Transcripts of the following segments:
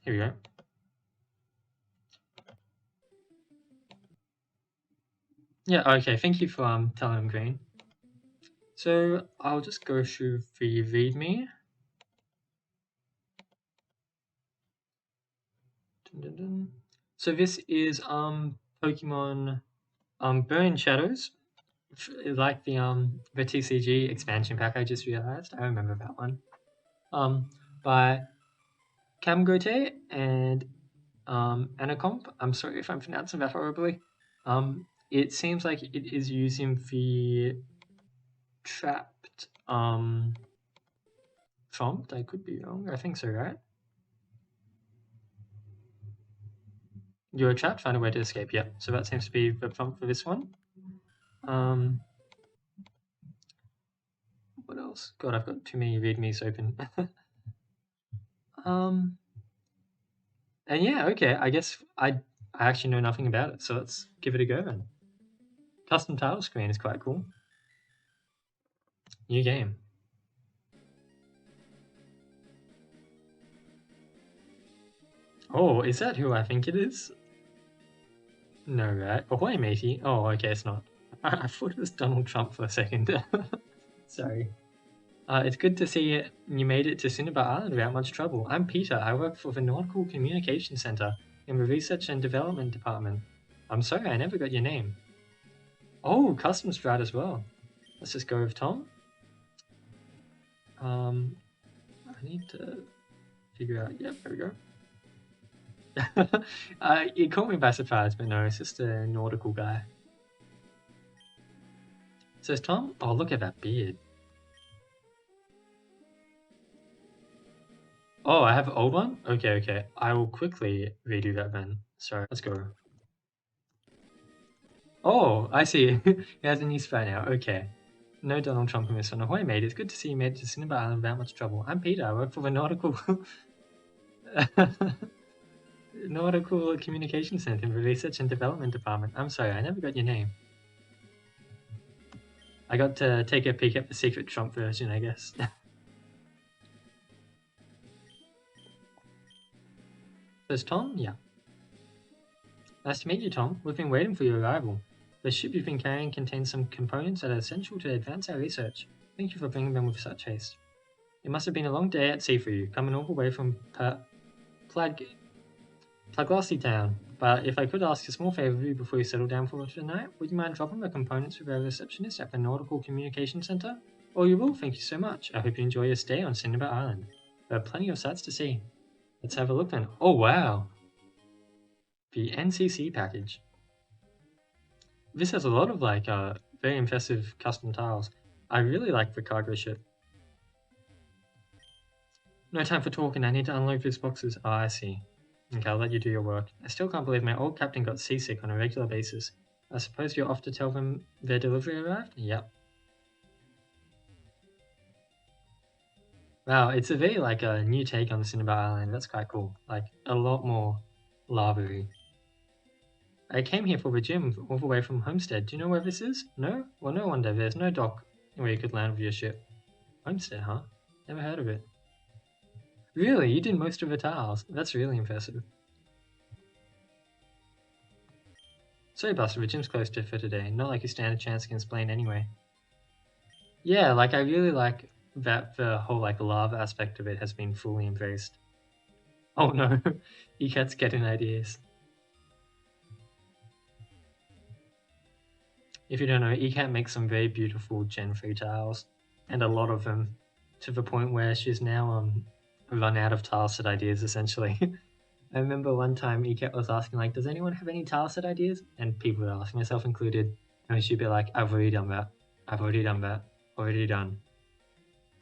Here we go. Yeah, okay, thank you for telling him green. So I'll just go through the readme. Dun, dun, dun. So this is Pokemon Burn Shadows, like the TCG expansion pack I just realized. I remember that one. By Camgote and Anacomp. I'm sorry if I'm pronouncing that horribly. It seems like it is using the trapped prompt. I could be wrong. I think so, right? You're trapped, find a way to escape. Yeah, so that seems to be the prompt for this one. What else? God, I've got too many readmes open. And yeah, okay, I guess I actually know nothing about it, so let's give it a go then. Custom title screen is quite cool. New game. Oh, is that who I think it is? No, right? Ahoy, matey. Oh, okay, it's not. I thought it was Donald Trump for a second. Sorry. It's good to see you made it to Cinnabar Island without much trouble. I'm Peter. I work for the Nautical Communication Center in the Research and Development Department. I'm sorry, I never got your name. Oh, custom strat as well. Let's just go with Tom. I need to figure out. Yep, there we go. It caught me by surprise, but no, it's just a nautical guy. Says Tom. Oh, look at that beard. Oh, I have an old one? Okay. I will quickly redo that then. Sorry, let's go. Oh, I see. He has a new spy now. Okay. No Donald Trump in this one. Ahoy, mate. It's good to see you made it to Cinnabar Island without much trouble. I'm Peter. I work for the Nautical Communication Center in the Research and Development Department. I'm sorry, I never got your name. I got to take a peek at the secret Trump version, I guess. Says Tom? Yeah. Nice to meet you, Tom. We've been waiting for your arrival. The ship you've been carrying contains some components that are essential to advance our research. Thank you for bringing them with such haste. It must have been a long day at sea for you, coming all the way from Plaglossy Town. But if I could ask a small favour of you before you settle down for tonight, would you mind dropping the components with our receptionist at the Nautical Communication Centre? Oh, you will, thank you so much. I hope you enjoy your stay on Cinnabar Island. There are plenty of sights to see. Let's have a look then. Oh, wow. The NCC package. This has a lot of very impressive custom tiles. I really like the cargo ship. No time for talking, I need to unload these boxes. Oh, I see. Okay, I'll let you do your work. I still can't believe my old captain got seasick on a regular basis. I suppose you're off to tell them their delivery arrived? Yep. Wow, it's a very a new take on Cinnabar Island. That's quite cool. Like a lot more lava-y. I came here for the gym all the way from Homestead. Do you know where this is? No? Well, no wonder. There's no dock where you could land with your ship. Homestead, huh? Never heard of it. Really? You did most of the tiles. That's really impressive. Sorry, Buster, the gym's closed for today. Not like you stand a chance against Blaine anyway. Yeah, I really like that the whole lava aspect of it has been fully embraced. Oh no, ECAT's getting ideas. If you don't know, ECAT makes some very beautiful Gen 3 tiles, and a lot of them, to the point where she's now run out of tile set ideas, essentially. I remember one time ECAT was asking, does anyone have any tile set ideas? And people were asking, myself included, and she'd be like, I've already done that. I've already done that. Already done.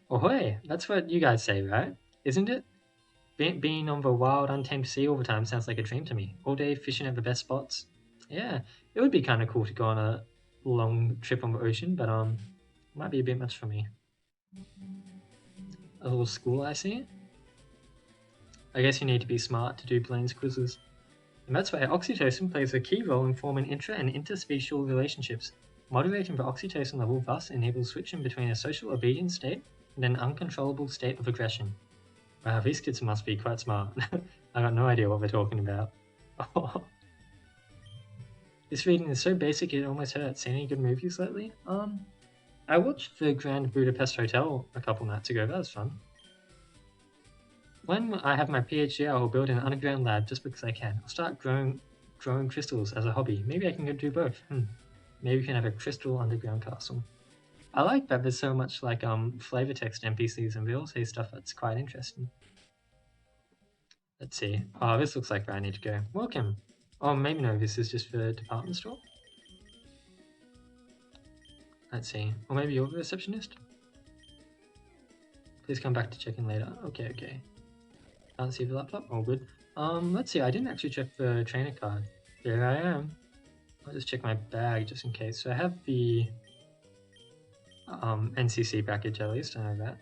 Ahoy! That's what you guys say, right? Isn't it? Being on the wild, untamed sea all the time sounds like a dream to me. All day fishing at the best spots. Yeah, it would be kind of cool to go on a long trip on the ocean, but might be a bit much for me. A little school, I see. I guess you need to be smart to do Blaine's quizzes. And that's why oxytocin plays a key role in forming intra- and interspecial relationships. Moderating the oxytocin level thus enables switching between a social obedience state and an uncontrollable state of aggression. Wow, these kids must be quite smart. I got no idea what we're talking about. This reading is so basic it almost hurts. Seen any good movies lately? I watched the Grand Budapest Hotel a couple nights ago. That was fun. When I have my PhD, I will build an underground lab just because I can. I'll start growing crystals as a hobby. Maybe I can go do both. Maybe we can have a crystal underground castle. I like that there's so much like flavor text NPCs and they all say stuff that's quite interesting. Let's see. Oh, this looks like where I need to go. Welcome. Oh, maybe no, this is just for the department store. Let's see. Or maybe you're the receptionist? Please come back to check in later. Okay, okay. Can't see the laptop. All good. Let's see. I didn't actually check the trainer card. Here I am. I'll just check my bag just in case. So I have the NCC package at least. I know that.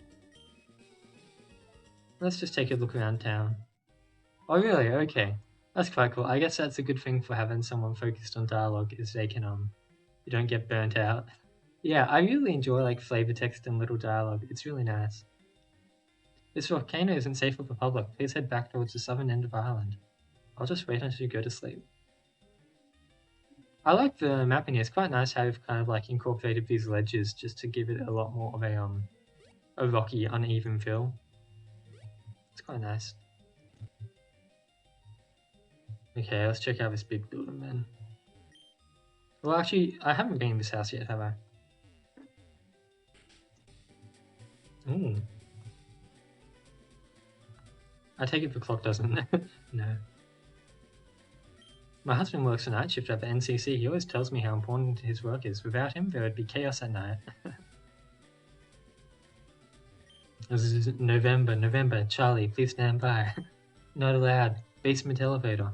Let's just take a look around town. Oh really? Okay. That's quite cool. I guess that's a good thing for having someone focused on dialogue is they can you don't get burnt out. Yeah, I really enjoy like flavor text and little dialogue. It's really nice. This volcano isn't safe for the public. Please head back towards the southern end of the island. I'll just wait until you go to sleep. I like the mapping here. It's quite nice how you've kind of like incorporated these ledges just to give it a lot more of a rocky, uneven feel. It's quite nice. Okay, let's check out this big building then. Well, actually, I haven't been in this house yet, have I? Ooh. I take it the clock doesn't. No. My husband works a night shift at the NCC. He always tells me how important his work is. Without him, there would be chaos at night. This is November. Charlie, please stand by. Not allowed. Basement elevator.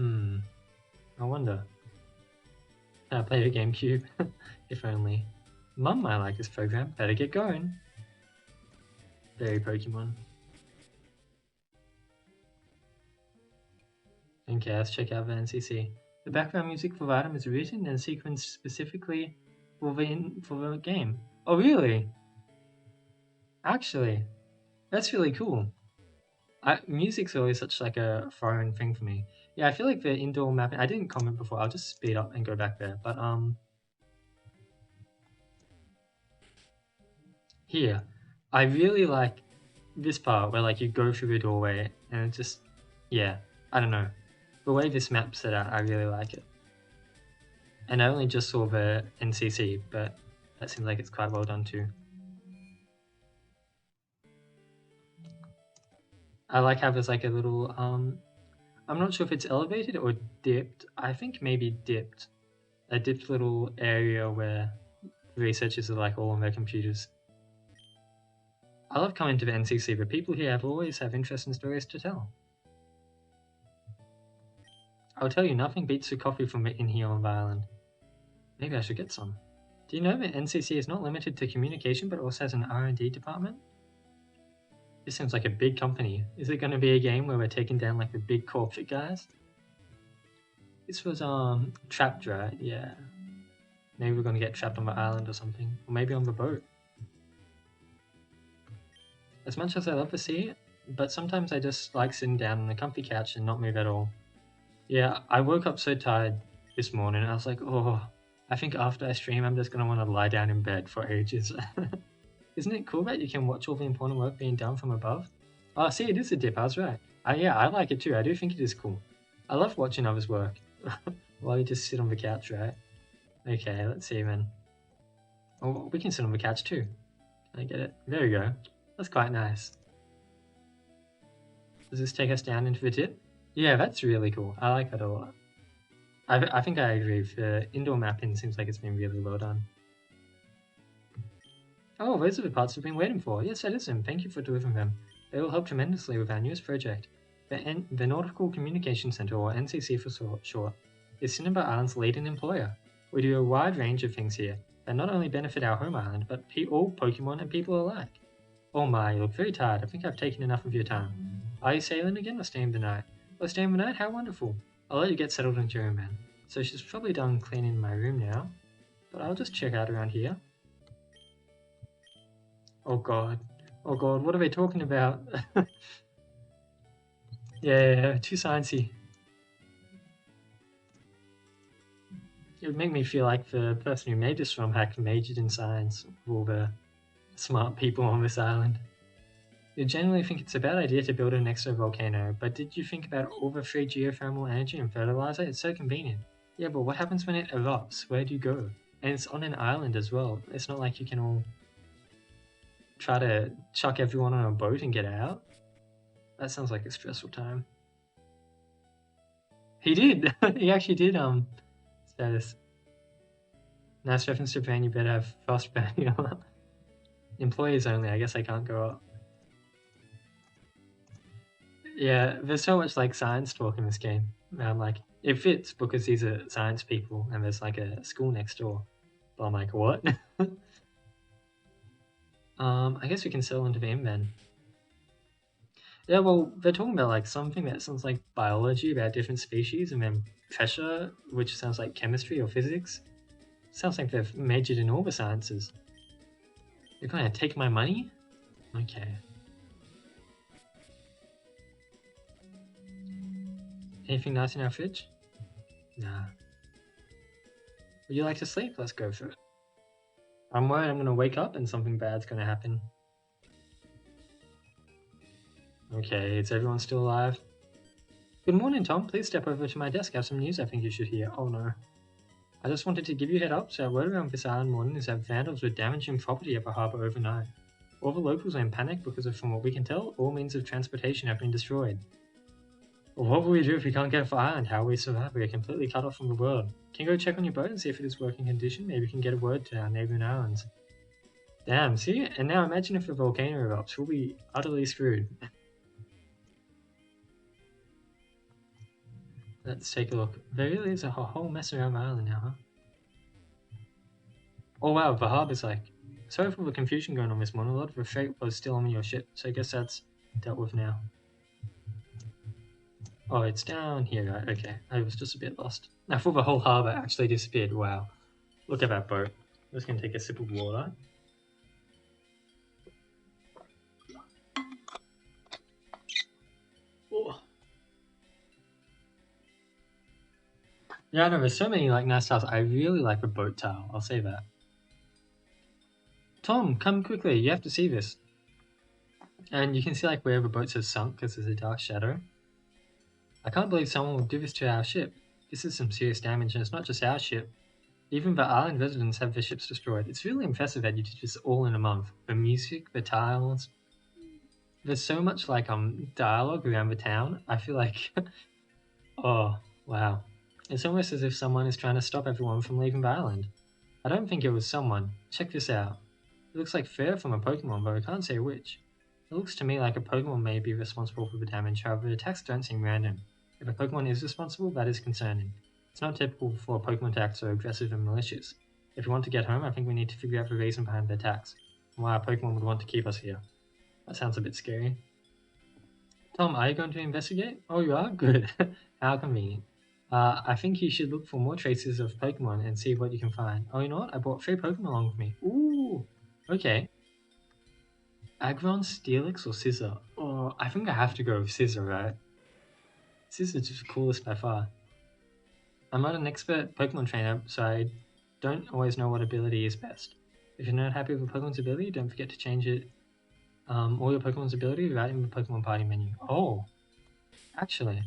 I wonder. Can I play the GameCube? If only. Mum might like this program. Better get going. Very Pokemon. Okay, let's check out the NCC. The background music for the item is written and sequenced specifically for the game. Oh really? Actually, that's really cool. Music's always such like a foreign thing for me. Yeah, I feel like the indoor mapping. I didn't comment before. I'll just speed up and go back there. But here, I really like this part where like you go through the doorway and it just, yeah, I don't know. The way this map's set out, I really like it. And I only just saw the NCC, but that seems like it's quite well done too. I like how there's like a little, I'm not sure if it's elevated or dipped. I think maybe dipped. A dipped little area where researchers are like all on their computers. I love coming to the NCC, but people here always have interesting stories to tell. I'll tell you, nothing beats the coffee from in here on the island. Maybe I should get some. Do you know that NCC is not limited to communication, but also has an R&D department? This seems like a big company. Is it going to be a game where we're taking down like the big corporate guys? This was trapped, right? Yeah. Maybe we're going to get trapped on the island or something. Or maybe on the boat. As much as I love the sea, but sometimes I just like sitting down on a comfy couch and not move at all. Yeah, I woke up so tired this morning. I was like, oh, I think after I stream, I'm just going to want to lie down in bed for ages. Isn't it cool that you can watch all the important work being done from above? Oh, see, it is a dip. I was right. Yeah, I like it too. I do think it is cool. I love watching others work while you just sit on the couch, right? Okay, let's see then. Oh, we can sit on the couch too. Can I get it? There we go. That's quite nice. Does this take us down into the tip? Yeah, that's really cool. I like that a lot. I think I agree. The indoor mapping seems like it's been really well done. Oh, those are the parts we've been waiting for. Yes, Edison, thank you for delivering them. They will help tremendously with our newest project. The Nautical Communication Center, or NCC for short, is Cinnabar Island's leading employer. We do a wide range of things here that not only benefit our home island, but all Pokemon and people alike. Oh my, you look very tired. I think I've taken enough of your time. Are you sailing again or staying the night? Oh, staying the night? How wonderful. I'll let you get settled into your room, man. So she's probably done cleaning my room now, but I'll just check out around here. Oh god, what are they talking about? Yeah, too sciencey. It would make me feel like the person who made this ROM hack majored in science of all the smart people on this island. You generally think it's a bad idea to build it next to a volcano, but did you think about all the free geothermal energy and fertilizer? It's so convenient. Yeah, but what happens when it erupts? Where do you go? And it's on an island as well. It's not like you can all try to chuck everyone on a boat and get out. That sounds like a stressful time. He did! He actually did, status. Nice reference to Japan, you better have fast burning. Employees only, I guess I can't go up. Yeah, there's so much like science talk in this game. I'm like, it fits because these are science people and there's like a school next door. But I'm like, what? I guess we can settle into the inn then. Yeah, well, they're talking about like something that sounds like biology about different species, and then pressure, which sounds like chemistry or physics. Sounds like they've majored in all the sciences. You're gonna take my money? Okay. Anything nice in our fridge? Nah. Would you like to sleep? Let's go for it. I'm worried I'm gonna wake up and something bad's gonna happen. Okay, is everyone still alive? Good morning, Tom. Please step over to my desk. I have some news I think you should hear. Oh no. I just wanted to give you a head up, so our word around this island morning is that vandals were damaging property at the harbour overnight. All the locals are in panic because of, from what we can tell, all means of transportation have been destroyed. Well, what will we do if we can't get off the island? How will we survive? We are completely cut off from the world. Can you go check on your boat and see if it is working condition? Maybe we can get a word to our neighbouring islands. Damn, see? And now imagine if the volcano erupts. We'll be utterly screwed. Let's take a look. There really is a whole mess around the island now, huh? Oh wow, the harbour's like... Sorry for the confusion going on this morning. A lot of the freight was still on your ship, so I guess that's dealt with now. Oh, it's down here, right? Okay, I was just a bit lost. I thought the whole harbour actually disappeared. Wow. Look at that boat. I'm just gonna take a sip of water. Oh. Yeah, no, there's so many like nice tiles. I really like the boat tile. I'll say that. Tom, come quickly. You have to see this. And you can see like where the boats have sunk because there's a dark shadow. I can't believe someone will do this to our ship. This is some serious damage, and it's not just our ship. Even the island residents have their ships destroyed. It's really impressive that you did this all in a month. The music, the tiles. There's so much like dialogue around the town. I feel like oh wow. It's almost as if someone is trying to stop everyone from leaving the island. I don't think it was someone. Check this out. It looks like fur from a Pokemon, but I can't say which. It looks to me like a Pokemon may be responsible for the damage, however the attacks don't seem random. If a Pokemon is responsible, that is concerning. It's not typical for Pokemon to act so aggressive and malicious. If we want to get home, I think we need to figure out the reason behind the attacks, and why a Pokemon would want to keep us here. That sounds a bit scary. Tom, are you going to investigate? Oh, you are? Good. How convenient. I think you should look for more traces of Pokemon and see what you can find. Oh, you know what? I brought 3 Pokemon along with me. Ooh, okay. Aggron, Steelix, or Scizor? Oh, I think I have to go with Scizor, right? Scizor's just the coolest by far. I'm not an expert Pokemon trainer, so I don't always know what ability is best. If you're not happy with a Pokemon's ability, don't forget to change it. All your Pokemon's ability right in the Pokemon Party menu. Oh, actually.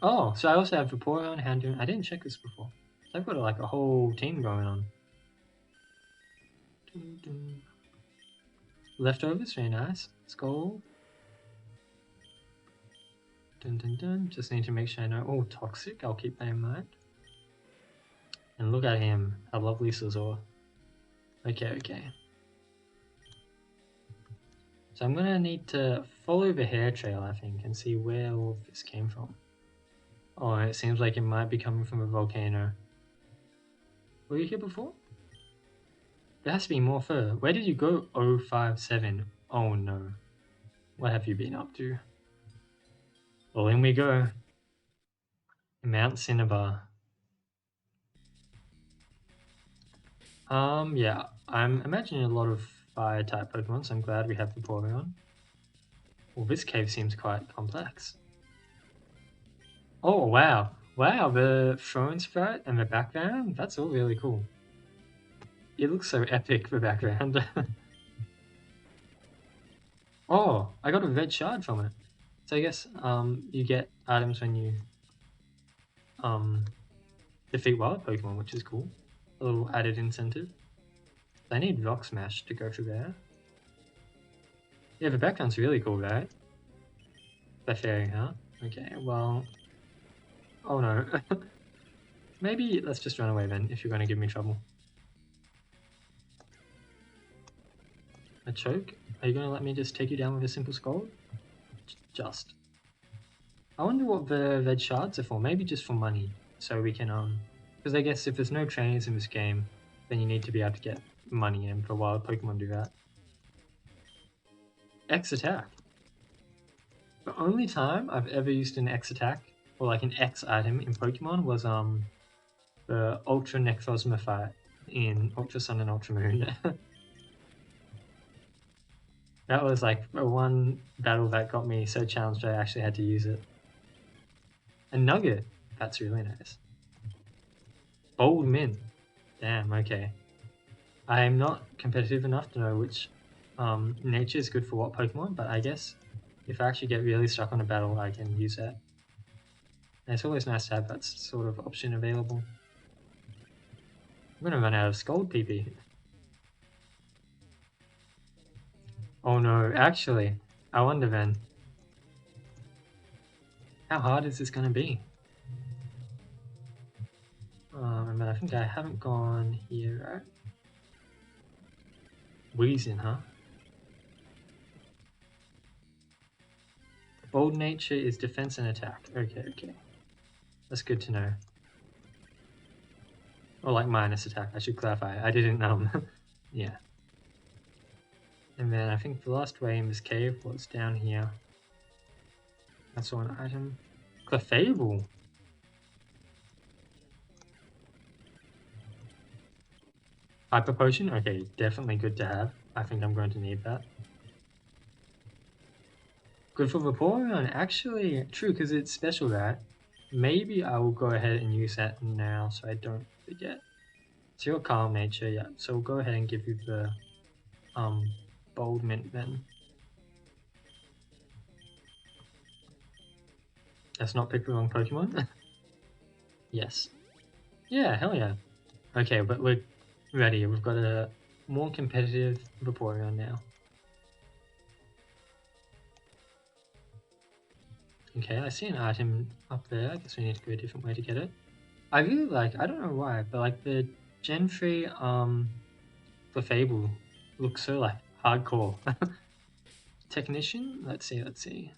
Oh, so I also have Vaporeon, Houndoom. I didn't check this before. So I've got like a whole team going on. Dun, dun. Leftovers, very nice. Skull. Dun dun dun. Just need to make sure I know. Oh, Toxic. I'll keep that in mind. And look at him. How lovely Scizor. Okay, okay. So I'm gonna need to follow the hair trail, I think, and see where all of this came from. Oh, it seems like it might be coming from a volcano. Were you here before? There has to be more fur. Where did you go, 057? Oh no. What have you been up to? Well, in we go. Mount Cinnabar. Yeah, I'm imagining a lot of fire type Pokemon, so I'm glad we have the Vaporeon. Well, this cave seems quite complex. Oh, wow. Wow, the throne sprite and the background, that's all really cool. It looks so epic, the background. Oh, I got a red shard from it. So I guess you get items when you defeat wild Pokemon, which is cool. A little added incentive. I need Rock Smash to go through there. Yeah, the background's really cool, right? The fairy, huh? Okay, well... Oh no. Maybe let's just run away then, if you're going to give me trouble. A choke? Are you going to let me just take you down with a simple Scald? Just. I wonder what the red shards are for. Maybe just for money. So we can, because I guess if there's no trainers in this game, then you need to be able to get money in for wild Pokemon do that. X attack. The only time I've ever used an X attack, or like an X item in Pokemon was the Ultra Necrozma fight in Ultra Sun and Ultra Moon. That was like the one battle that got me so challenged I actually had to use it. A Nugget. That's really nice. Bold Mint. Damn, okay. I am not competitive enough to know which nature is good for what Pokemon, but I guess if I actually get really stuck on a battle, I can use that. And it's always nice to have that sort of option available. I'm gonna run out of Scald PP. Oh no, actually, I wonder then, how hard is this gonna be? But I think I haven't gone here, right? Wheezing, huh? Bold nature is defense and attack. Okay, okay. That's good to know. Or like minus attack, I should clarify. I didn't, yeah. And then I think the last way in this cave was down here. I saw an item. Clefable. Hyper Potion? Okay, definitely good to have. I think I'm going to need that. Good for Vaporeon? Actually, true, because it's special, right? Maybe I will go ahead and use that now so I don't forget. So you're Calm Nature, yeah. So we'll go ahead and give you the Bold Mint then. Let's not pick the wrong Pokemon. Yes. Yeah, hell yeah. Okay, but we're ready. We've got a more competitive Vaporeon now. Okay, I see an item up there. I guess we need to go a different way to get it. I really like, I don't know why, but like the Gen 3 Clefable looks so like hardcore. Technician? Let's see.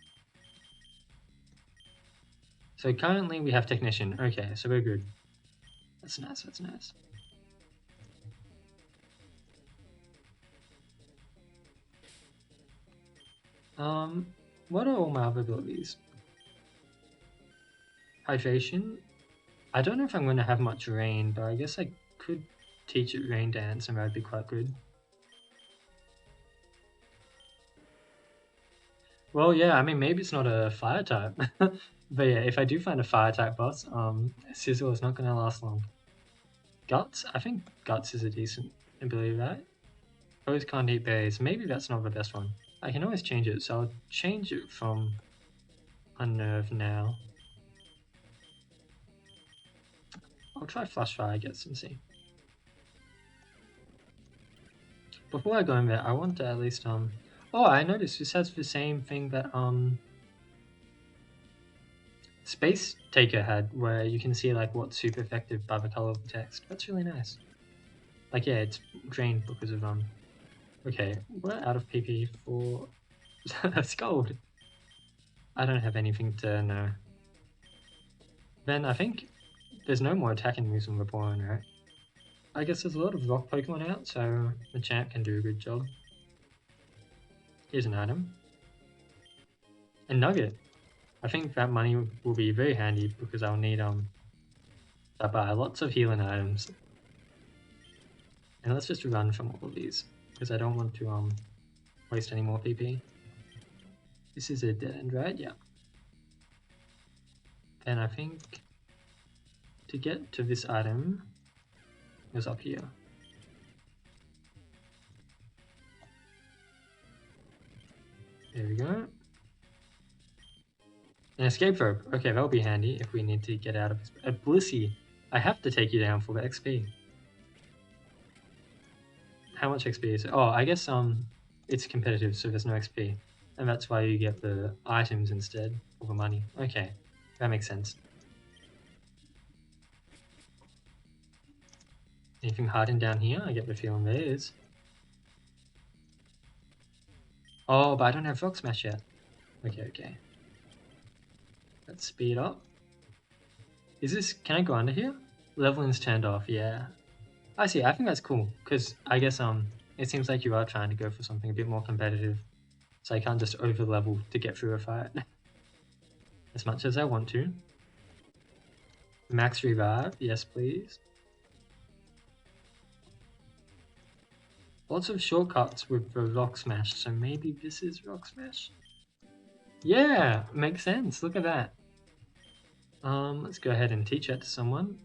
So currently we have Technician. Okay, so we're good. That's nice. What are all my other abilities? Hydration? I don't know if I'm going to have much rain, but I guess I could teach it Rain Dance and that would be quite good. Well, yeah, I mean, maybe it's not a fire type. But yeah, if I do find a fire type boss, Sizzle is not going to last long. Guts? I think Guts is a decent ability, right? Both can't eat berries. Maybe that's not the best one. I can always change it, so I'll change it from Unnerve now. I'll try Flash Fire, I guess, and see. Before I go in there, I want to at least, oh, I noticed this has the same thing that, Space Taker had, where you can see, like, what's super effective by the color of the text. That's really nice. Like, yeah, it's drained because of, okay, we're out of PP for Scald. I don't have anything to know. Then I think there's no more attacking moves on Vaporeon, right? I guess there's a lot of rock Pokemon out, so the champ can do a good job. Here's an item. A Nugget. I think that money will be very handy because I'll need to buy lots of healing items. And let's just run from all of these because I don't want to waste any more PP. This is a dead end, right? Yeah. And I think to get to this item is up here. There we go. An escape rope. Okay, that'll be handy if we need to get out of this. A Blissey. I have to take you down for the XP. How much XP is it? Oh, I guess it's competitive, so there's no XP. And that's why you get the items instead of the money. Okay, that makes sense. Anything hiding down here? I get the feeling there is. Oh, but I don't have Rock Smash yet. Okay. Let's speed up. Is this... Can I go under here? Leveling's turned off, yeah. I see, I think that's cool. Because I guess it seems like you are trying to go for something a bit more competitive. So I can't just over-level to get through a fight. As much as I want to. Max revive, yes please. Lots of shortcuts with the Rock Smash, so maybe this is Rock Smash? Yeah, makes sense, look at that. Let's go ahead and teach it to someone.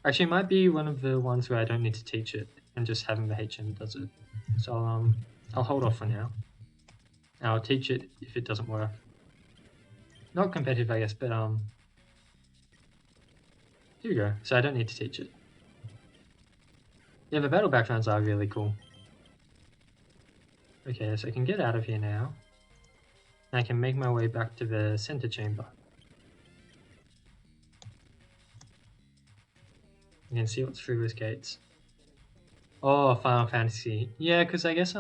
Actually, it might be one of the ones where I don't need to teach it, and just having the HM does it. So I'll hold off for now. I'll teach it if it doesn't work. Not competitive, I guess, but here we go. So I don't need to teach it. Yeah, the battle backgrounds are really cool. Okay, so I can get out of here now. And I can make my way back to the center chamber. You can see what's through those gates. Oh, Final Fantasy. Yeah, because I guess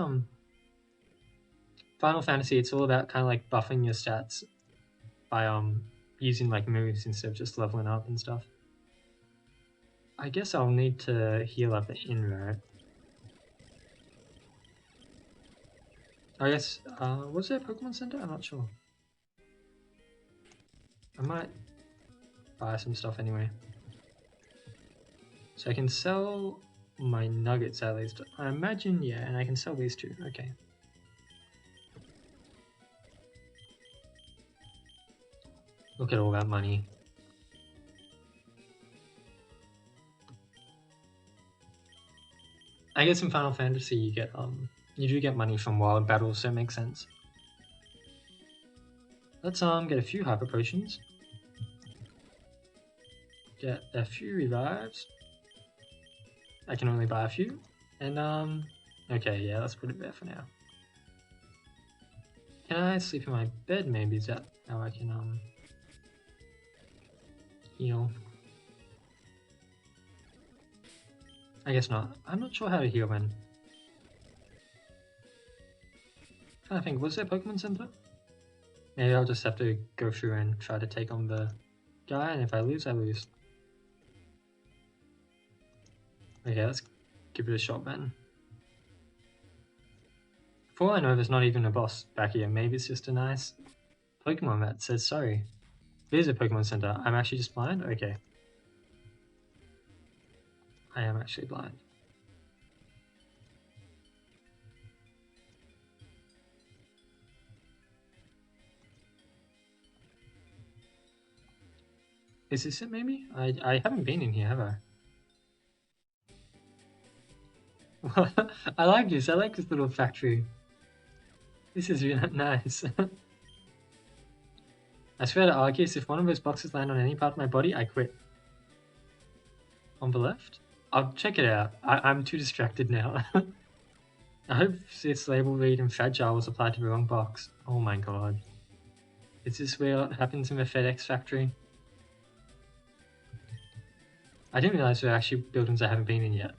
Final Fantasy, it's all about kind of like buffing your stats by using like moves instead of just leveling up and stuff. I guess I'll need to heal up the inn, right? I guess, was there a Pokemon Center? I'm not sure. I might buy some stuff anyway. So I can sell my nuggets at least. I imagine, yeah, and I can sell these too. Okay. Look at all that money. I guess in Final Fantasy you get you do get money from wild battles, so it makes sense. Let's get a few hyper potions. Get a few revives. I can only buy a few. And okay, yeah, let's put it there for now. Can I sleep in my bed maybe? Is that how I can heal? I guess not. I'm not sure how to heal then. I think, was there a Pokemon Center? Maybe I'll just have to go through and try to take on the guy, and if I lose, I lose. Okay, let's give it a shot then. For all I know, there's not even a boss back here. Maybe it's just a nice Pokemon that says sorry. There's a Pokemon Center. I'm actually just blind? Okay. I am actually blind. Is this it maybe? I haven't been in here, have I? I like this. I like this little factory. This is really nice. I swear to Arceus, if one of those boxes land on any part of my body, I quit. On the left? I'll check it out. I'm too distracted now. I hope this label read and fragile was applied to the wrong box. Oh my god. Is this where it happens in the FedEx factory? I didn't realize there are actually buildings I haven't been in yet.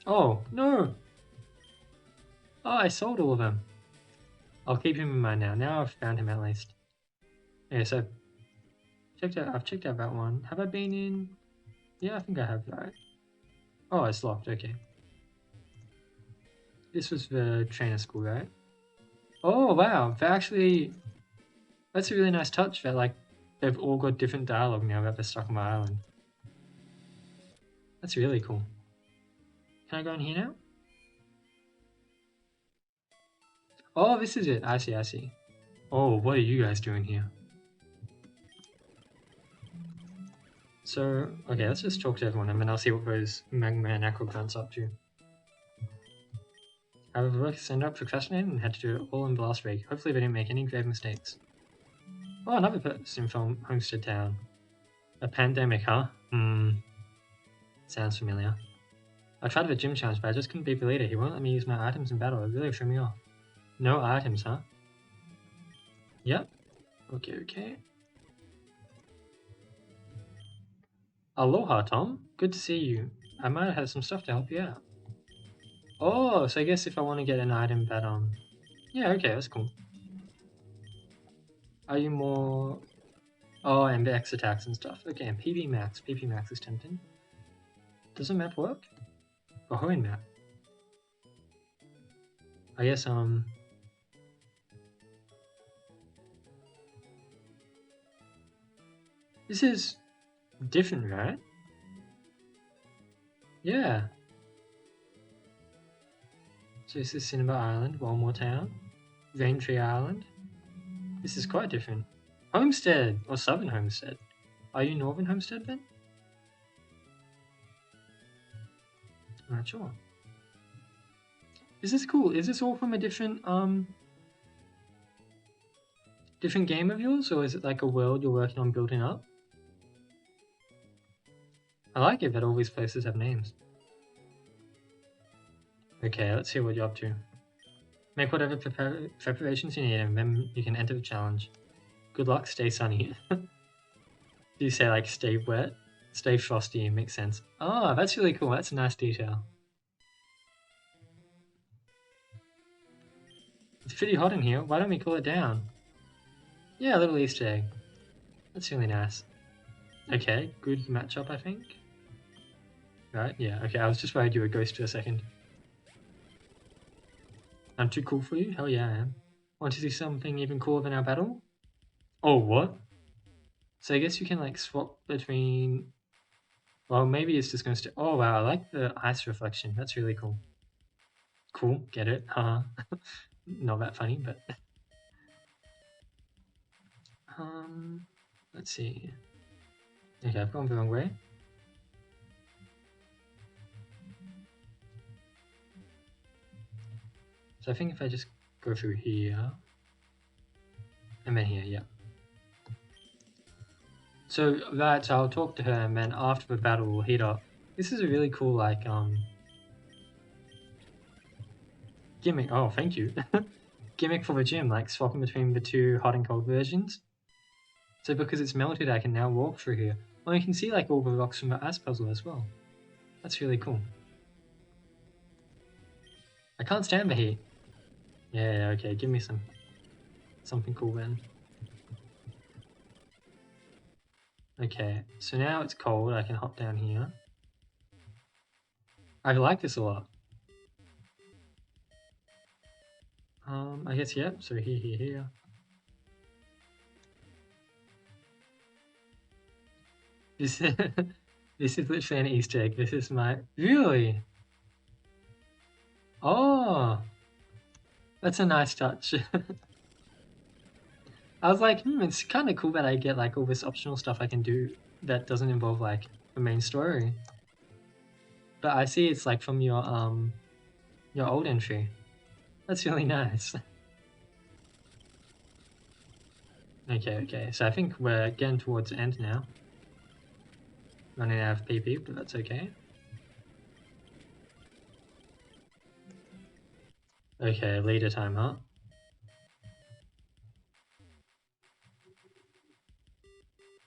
Oh, no! Oh, I sold all of them. I'll keep him in mind now. Now I've found him at least. Okay, so I've checked out that one. Have I been in? Yeah, I think I have, right? Oh, it's locked, okay. This was the trainer school, right? Oh, wow, that's a really nice touch that, like, they've all got different dialogue now that they're stuck on my island. That's really cool. Can I go in here now? Oh, this is it. I see, I see. Oh, what are you guys doing here? So, okay, let's just talk to everyone and then I'll see what those magma and acrogrunts up to. I have work send up procrastinated and had to do it all in the last week. Hopefully they didn't make any grave mistakes. Oh, another person from Homestead Town. A pandemic, huh? Sounds familiar. I tried the gym challenge, but I just couldn't beat the leader. He won't let me use my items in battle. It really threw me off. No items, huh? Yep. Okay. Aloha, Tom. Good to see you. I might have some stuff to help you out. Oh, so I guess if I want to get an item that, yeah, okay, that's cool. Are you more... Oh, and the X attacks and stuff. Okay, and PB Max. PB Max is tempting. Does the map work? A Hoenn map. I guess, this is different, right? Yeah. So this is Cinnabar Island, Walmore Town, Raintree Island. This is quite different. Homestead, or Southern Homestead. Are you Northern Homestead then? I'm not sure. Is this cool? Is this all from a different different game of yours, or is it like a world you're working on building up? I like it that all these places have names. Okay, let's see what you're up to. Make whatever preparations you need and then you can enter the challenge. Good luck, stay sunny. Do you say like stay wet? Stay frosty, makes sense. Oh, that's really cool, that's a nice detail. It's pretty hot in here, why don't we cool it down? Yeah, a little Easter egg. That's really nice. Okay, good matchup I think. Right, yeah, okay, I was just worried you were a ghost for a second. I'm too cool for you? Hell yeah I am. Want to see something even cooler than our battle? Oh, what? So I guess you can like swap between... Well, maybe it's just going to... Oh wow, I like the ice reflection. That's really cool. Cool, get it? Haha. Not that funny, but... let's see. Okay, I've gone the wrong way. So I think if I just go through here... And then here, yeah. So that's, I'll talk to her and then after the battle we'll heat up. This is a really cool like gimmick. Oh, thank you. Gimmick for the gym, like swapping between the two hot and cold versions. So because it's melted I can now walk through here. Well, you can see like all the rocks from the ice puzzle as well. That's really cool. I can't stand the heat. Yeah, okay, give me something cool then. Okay, so now it's cold, I can hop down here. I like this a lot. I guess, yeah, so here. This, this is literally an Easter egg, this is my... Really? Oh! That's a nice touch. I was like, it's kind of cool that I get like all this optional stuff I can do that doesn't involve like the main story. But I see it's like from your old entry. That's really nice. Okay, so I think we're getting towards the end now. Running out of PP, but that's okay. Okay, leader time, huh?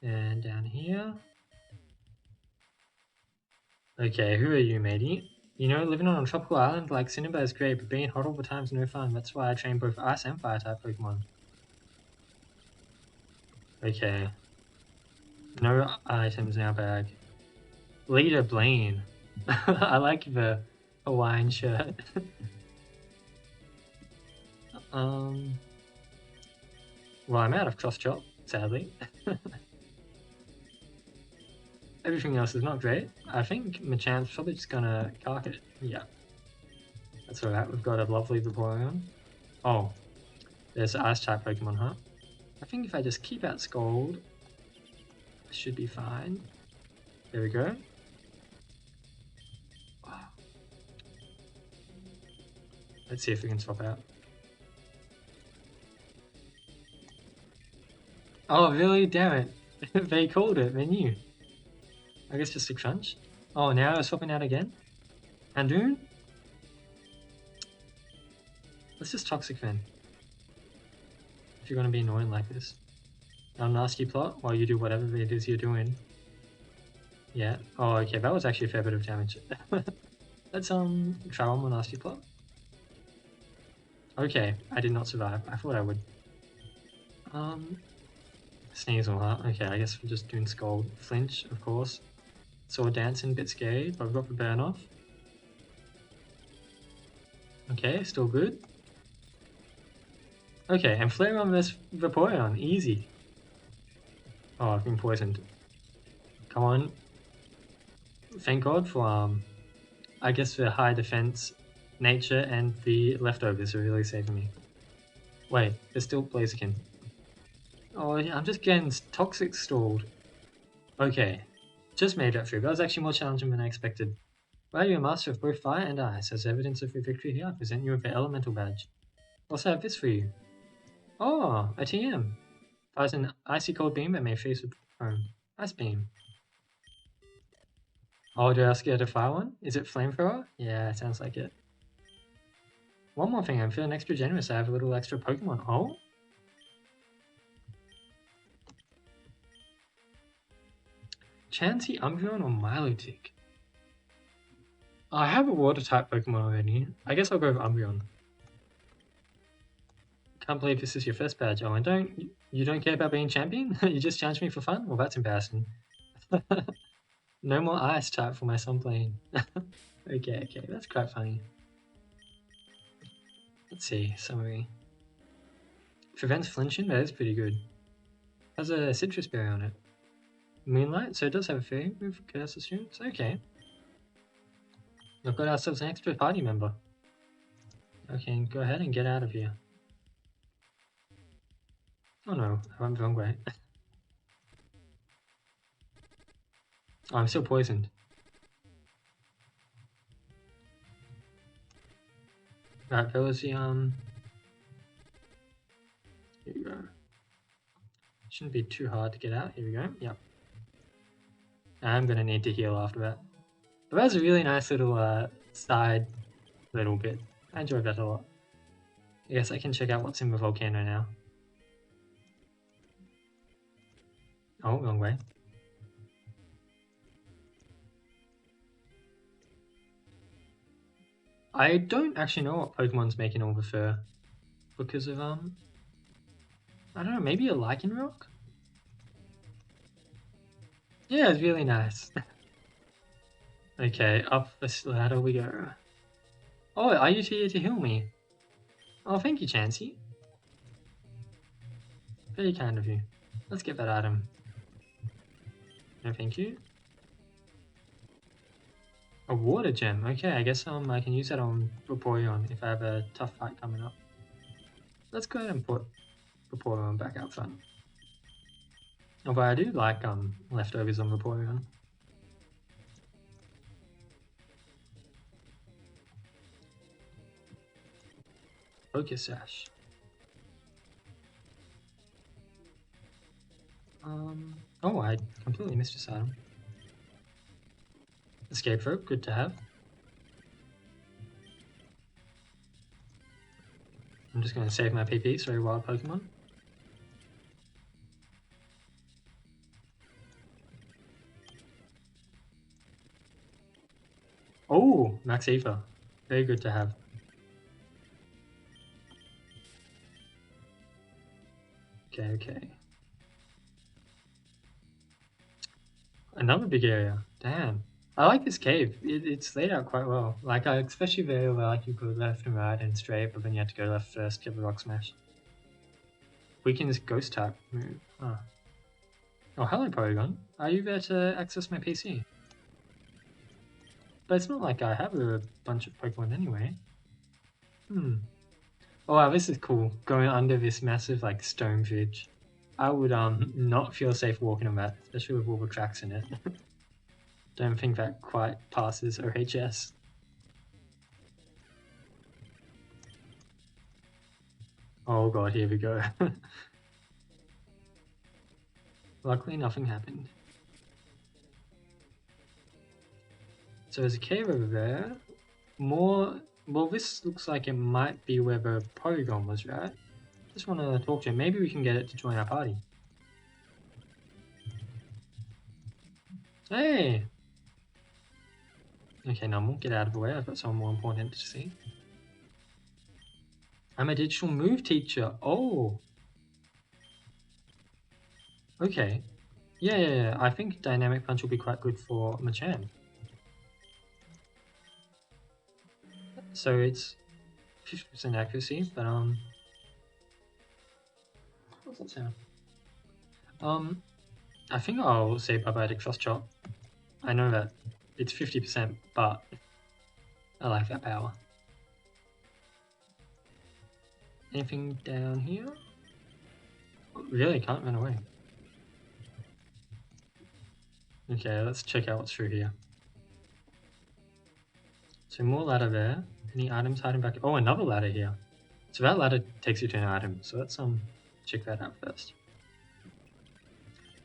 And down here. Okay, who are you, matey? You know, living on a tropical island like Cinnabar is great, but being hot all the time is no fun. That's why I train both ice and fire type Pokemon. Okay. No items in our bag. Leader Blaine. I like the Hawaiian shirt. Well, I'm out of cross chop, sadly. Everything else is not great. I think Machamp's probably just gonna cark it. Yeah. That's alright, we've got a lovely Vaporeon. Oh, There's Ice type Pokemon, huh? I think if I just keep out Scald, I should be fine. There we go. Let's see if we can swap out. Oh, really? Damn it. They called it. They knew. I guess just a crunch. Oh, now we're swapping out again? Andoon? Let's just Toxic Fan. If you're going to be annoying like this. I'll nasty plot while you do whatever it is you're doing. Yeah. Oh, okay. That was actually a fair bit of damage. Let's try one more nasty plot. Okay, I did not survive. I thought I would. Sneasel, huh? Okay, I guess we're just doing Scald. Flinch, of course. Sword Dancing, bit scary, but we've got the burn off. Okay, still good. Okay, and Flare on this Vaporeon, easy. Oh, I've been poisoned. Come on. Thank God for, I guess the high defense nature and the leftovers are really saving me. Wait, there's still Blaziken. Oh, yeah, I'm just getting Toxic stalled. Okay, just made that through. That was actually more challenging than I expected. Wow, you're a master of both fire and ice. As evidence of your victory here, I present you with the elemental badge. Also have this for you. Oh, a TM. Fires an icy cold beam that may face with prone. Ice beam. Oh, do I ask you to fire one? Is it flamethrower? Yeah, it sounds like it. One more thing, I'm feeling extra generous. I have a little extra Pokemon. Oh? Chansey, Umbreon, or Milotic? Oh, I have a water type Pokemon already. I guess I'll go with Umbreon. Can't believe this is your first badge. Oh, and you don't care about being champion? You just challenge me for fun? Well, that's embarrassing. No more ice type for my Sunplane. Okay, that's quite funny. Let's see, summary. Prevents flinching, that is pretty good. Has a citrus berry on it. Moonlight, so it does have a fairy move, curse assumes. Okay. We've got ourselves an extra party member. Okay, go ahead and get out of here. Oh no, I went the wrong way. Oh, I'm still poisoned. Right, that was the, here we go. Shouldn't be too hard to get out. Here we go. Yep. I'm gonna need to heal after that. But that was a really nice little side little bit. I enjoyed that a lot. I guess I can check out what's in the volcano now. Oh, wrong way. I don't actually know what Pokemon's making all the fur. Because of, I don't know, maybe a Lycanroc? Yeah, it's really nice. Okay, up this ladder we go. Oh, are you here to heal me? Oh, thank you, Chansey. Very kind of you. Let's get that item. No, thank you. A water gem. Okay, I guess I can use that on Vaporeon if I have a tough fight coming up. Let's go ahead and put Vaporeon back out front. Although I do like leftovers on Vaporeon. Focus Sash. Oh, I completely missed this item. Escape rope, good to have. I'm just going to save my PP, sorry, wild Pokemon. Oh, Max Ether. Very good to have. Okay. Another big area. Damn. I like this cave. It's laid out quite well. Like, especially there where like you go left and right and straight, but then you have to go left first, get the Rock Smash. Weakens Ghost type move. Huh. Oh, hello, Porygon. Are you there to access my PC? But it's not like I have a bunch of Pokemon anyway. Oh wow, this is cool. Going under this massive like stone bridge. I would not feel safe walking on that, especially with all the tracks in it. Don't think that quite passes OHS. Oh god, here we go. Luckily nothing happened. So there's a cave over there. More, well this looks like it might be where the polygon was, right? Just want to talk to him. Maybe we can get it to join our party. Hey! Okay, Numble, get out of the way. I've got someone more important to see. I'm a digital move teacher. Oh! Okay. Yeah. I think Dynamic Punch will be quite good for Machan. So it's 50% accuracy, but what's that sound? I think I'll say bye-bye to Cross Chop. I know that it's 50%, but I like that power. Anything down here? Really, can't run away. Okay, let's check out what's through here. So more ladder there. Any items hiding back? Oh, another ladder here. So that ladder takes you to an item. So let's check that out first.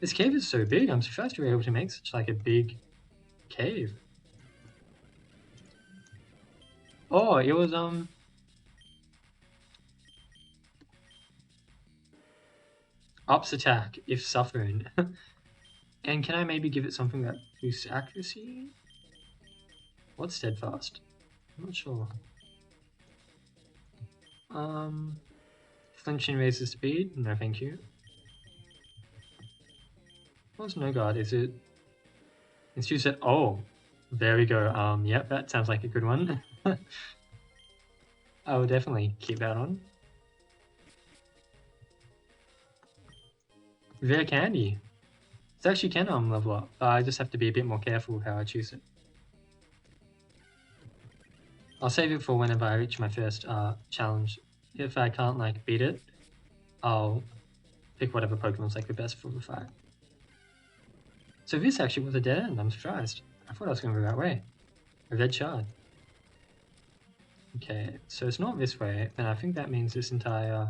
This cave is so big. I'm surprised you were able to make such like a big cave. Oh, it was ups attack if suffering. And can I maybe give it something that boosts accuracy? What's steadfast? I'm not sure. Flinching raises speed? No thank you. What's no guard? Is it? It's you said. Oh, there we go. Yep, that sounds like a good one. I will definitely keep that on. Rare candy. It's actually can level up. I just have to be a bit more careful with how I choose it. I'll save it for whenever I reach my first challenge. If I can't like beat it, I'll pick whatever Pokemon's like the best for the fight. So this actually was a dead end. I'm surprised. I thought I was going to go that way. A red shard. Okay, so it's not this way, and I think that means this entire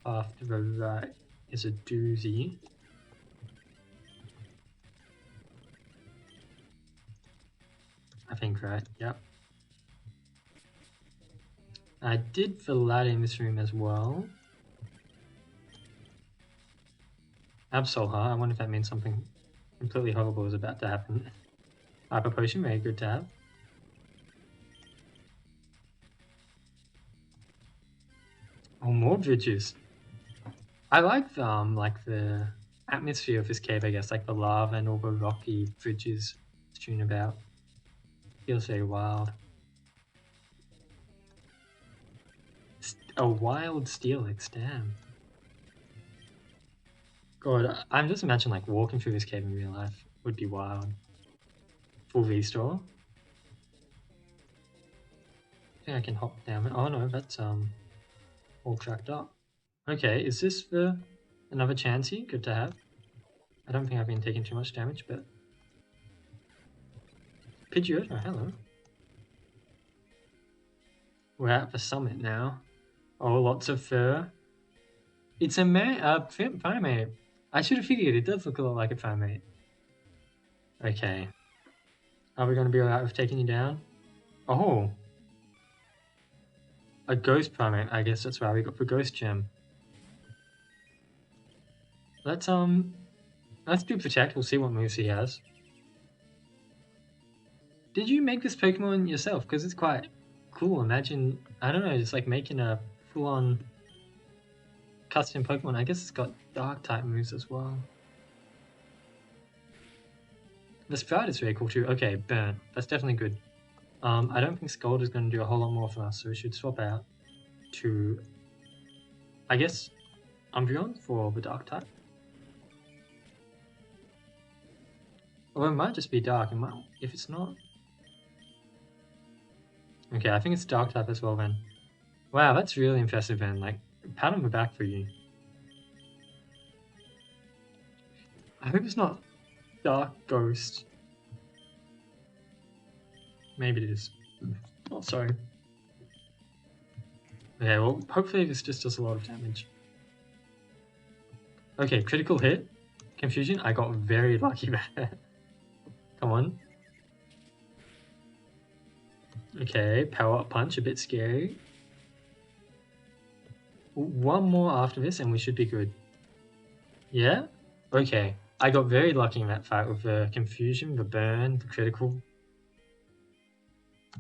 path to the right is a doozy. I think, right? Yep. I did the ladder in this room as well. Absol, huh? I wonder if that means something completely horrible is about to happen. Hyper Potion, very good to have. Oh, more bridges. I like the atmosphere of this cave, I guess, like the lava and all the rocky bridges strewn about. Feels very wild. A wild Steelix, damn. God, I'm just imagining like walking through this cave in real life would be wild. Full V-store. I think I can hop down. Oh no, that's all tracked up. Okay, is this the another Chansey? Good to have. I don't think I've been taking too much damage, but Pidgeotto, hello. We're at the summit now. Oh, lots of fur. It's a primate. I should have figured it does look a lot like a primate. Okay. Are we going to be alright with taking you down? Oh. A ghost primate. I guess that's why we got the ghost gem. Let's do protect. We'll see what moves he has. Did you make this Pokemon yourself? Because it's quite cool. Imagine, I don't know, just like making a full-on custom Pokemon. I guess it's got dark type moves as well. The Sprout is very cool too. Okay, Burn. That's definitely good. I don't think Scald is going to do a whole lot more for us, so we should swap out to, I guess, Umbreon for the dark type. Or it might just be dark. It might, if it's not. Okay, I think it's dark type as well then. Wow, that's really impressive, man. Like, pat on the back for you. I hope it's not Dark Ghost. Maybe it is. Oh, sorry. Okay, well, hopefully this just does a lot of damage. Okay, critical hit. Confusion. I got very lucky there. Come on. Okay, power up punch. A bit scary. One more after this and we should be good. Yeah? Okay. I got very lucky in that fight with the confusion, the burn, the critical.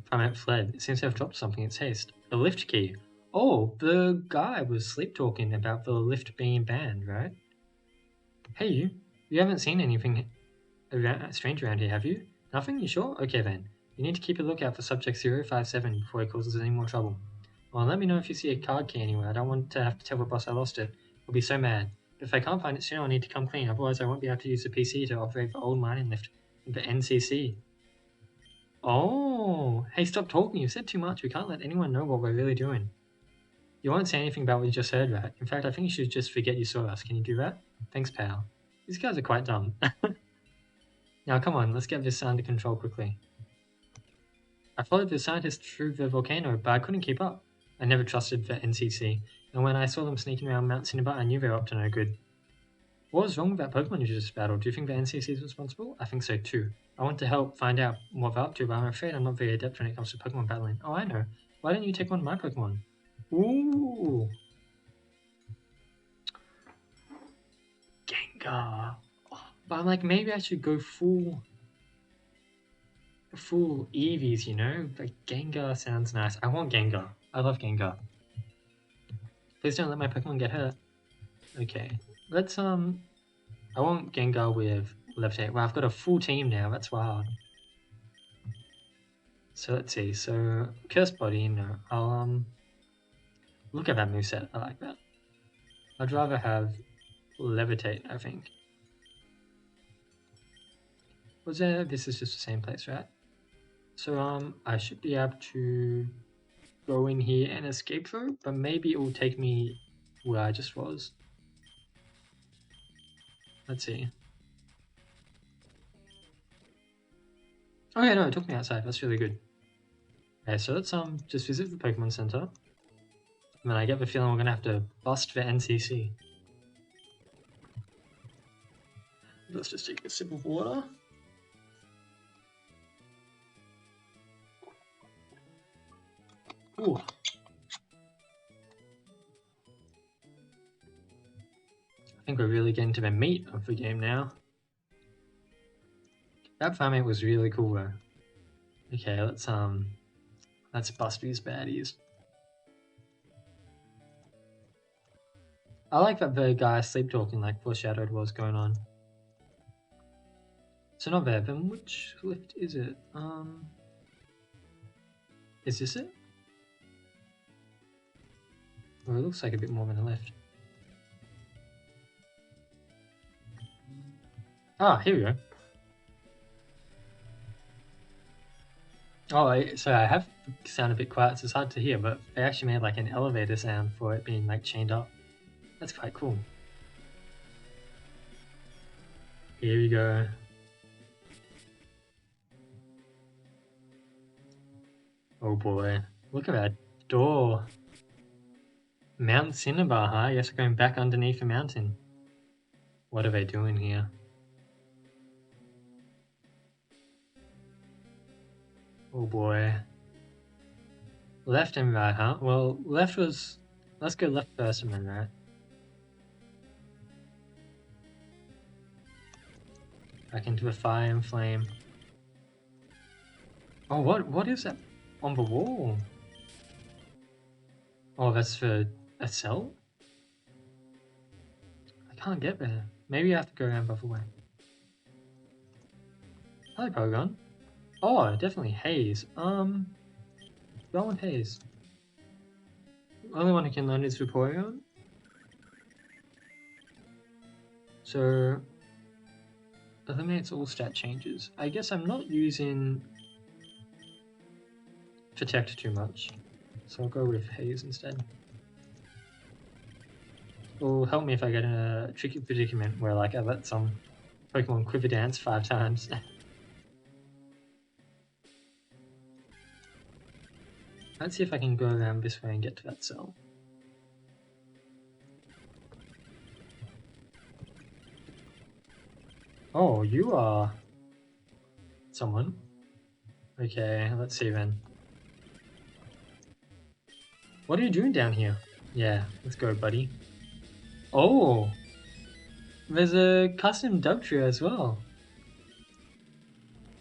Primate fled. It seems to have dropped something in its haste. A lift key. Oh, the guy was sleep talking about the lift being banned, right? Hey you. You haven't seen anything strange around here, have you? Nothing? You sure? Okay then. You need to keep a lookout for subject 057 before he causes any more trouble. Well, let me know if you see a card key anywhere. I don't want to have to tell the boss I lost it. He'll be so mad. But if I can't find it soon, I'll need to come clean. Otherwise, I won't be able to use the PC to operate the old mining lift with the NCC. Oh, hey, stop talking. You said too much. We can't let anyone know what we're really doing. You won't say anything about what you just heard, right? In fact, I think you should just forget you saw us. Can you do that? Thanks, pal. These guys are quite dumb. Now, come on. Let's get this under control quickly. I followed the scientists through the volcano, but I couldn't keep up. I never trusted the NCC, and when I saw them sneaking around Mount Cinnabar, I knew they were up to no good. What was wrong with that Pokemon you just battled? Do you think the NCC is responsible? I think so too. I want to help find out what they're up to, but I'm afraid I'm not very adept when it comes to Pokemon battling. Oh, I know. Why don't you take one of my Pokemon? Ooh! Gengar! Oh, but I'm like, maybe I should go full Eevees, you know? Like, Gengar sounds nice. I want Gengar. I love Gengar. Please don't let my Pokemon get hurt. Okay. Let's, I want Gengar with Levitate. Wow, I've got a full team now. That's wild. So let's see. So, Curse Body, no. I'll, look at that moveset. I like that. I'd rather have Levitate, I think. Was there... This is just the same place, right? So, I should be able to go in here and escape through, but maybe it will take me where I just was. Let's see. Oh yeah, no, it took me outside. That's really good. Okay, so let's just visit the Pokemon Center. And then I get the feeling we're gonna have to bust the NCC. Let's just take a sip of water. Ooh. I think we're really getting to the meat of the game now. That Farmate was really cool though. Okay, let's bust these baddies. I like that the guy sleep talking like foreshadowed what's going on. So not there, then which lift is it? Is this it? Well, it looks like a bit more than a lift. Ah, here we go. Oh, so I have sound a bit quiet, so it's hard to hear, but they actually made like an elevator sound for it being like chained up. That's quite cool. Here we go. Oh boy, look at that door. Mount Cinnabar, huh? I guess we're going back underneath the mountain. What are they doing here? Oh boy. Left and right, huh? Well, left was... Let's go left first and then right. Back into the fire and flame. Oh, what is that on the wall? Oh, that's for a cell? I can't get there. Maybe I have to go around the other way. Hi, Pogon. Oh, definitely Haze. Go on Haze. The only one who can learn is Vaporeon. So, eliminates all stat changes. I guess I'm not using Protect too much. So I'll go with Haze instead. Will help me if I get in a tricky predicament where like I let some Pokemon quiver dance 5 times. Let's see if I can go around this way and get to that cell. Oh, you are someone. Okay, let's see then. What are you doing down here? Yeah, let's go, buddy. Oh! There's a custom Dugtrio as well.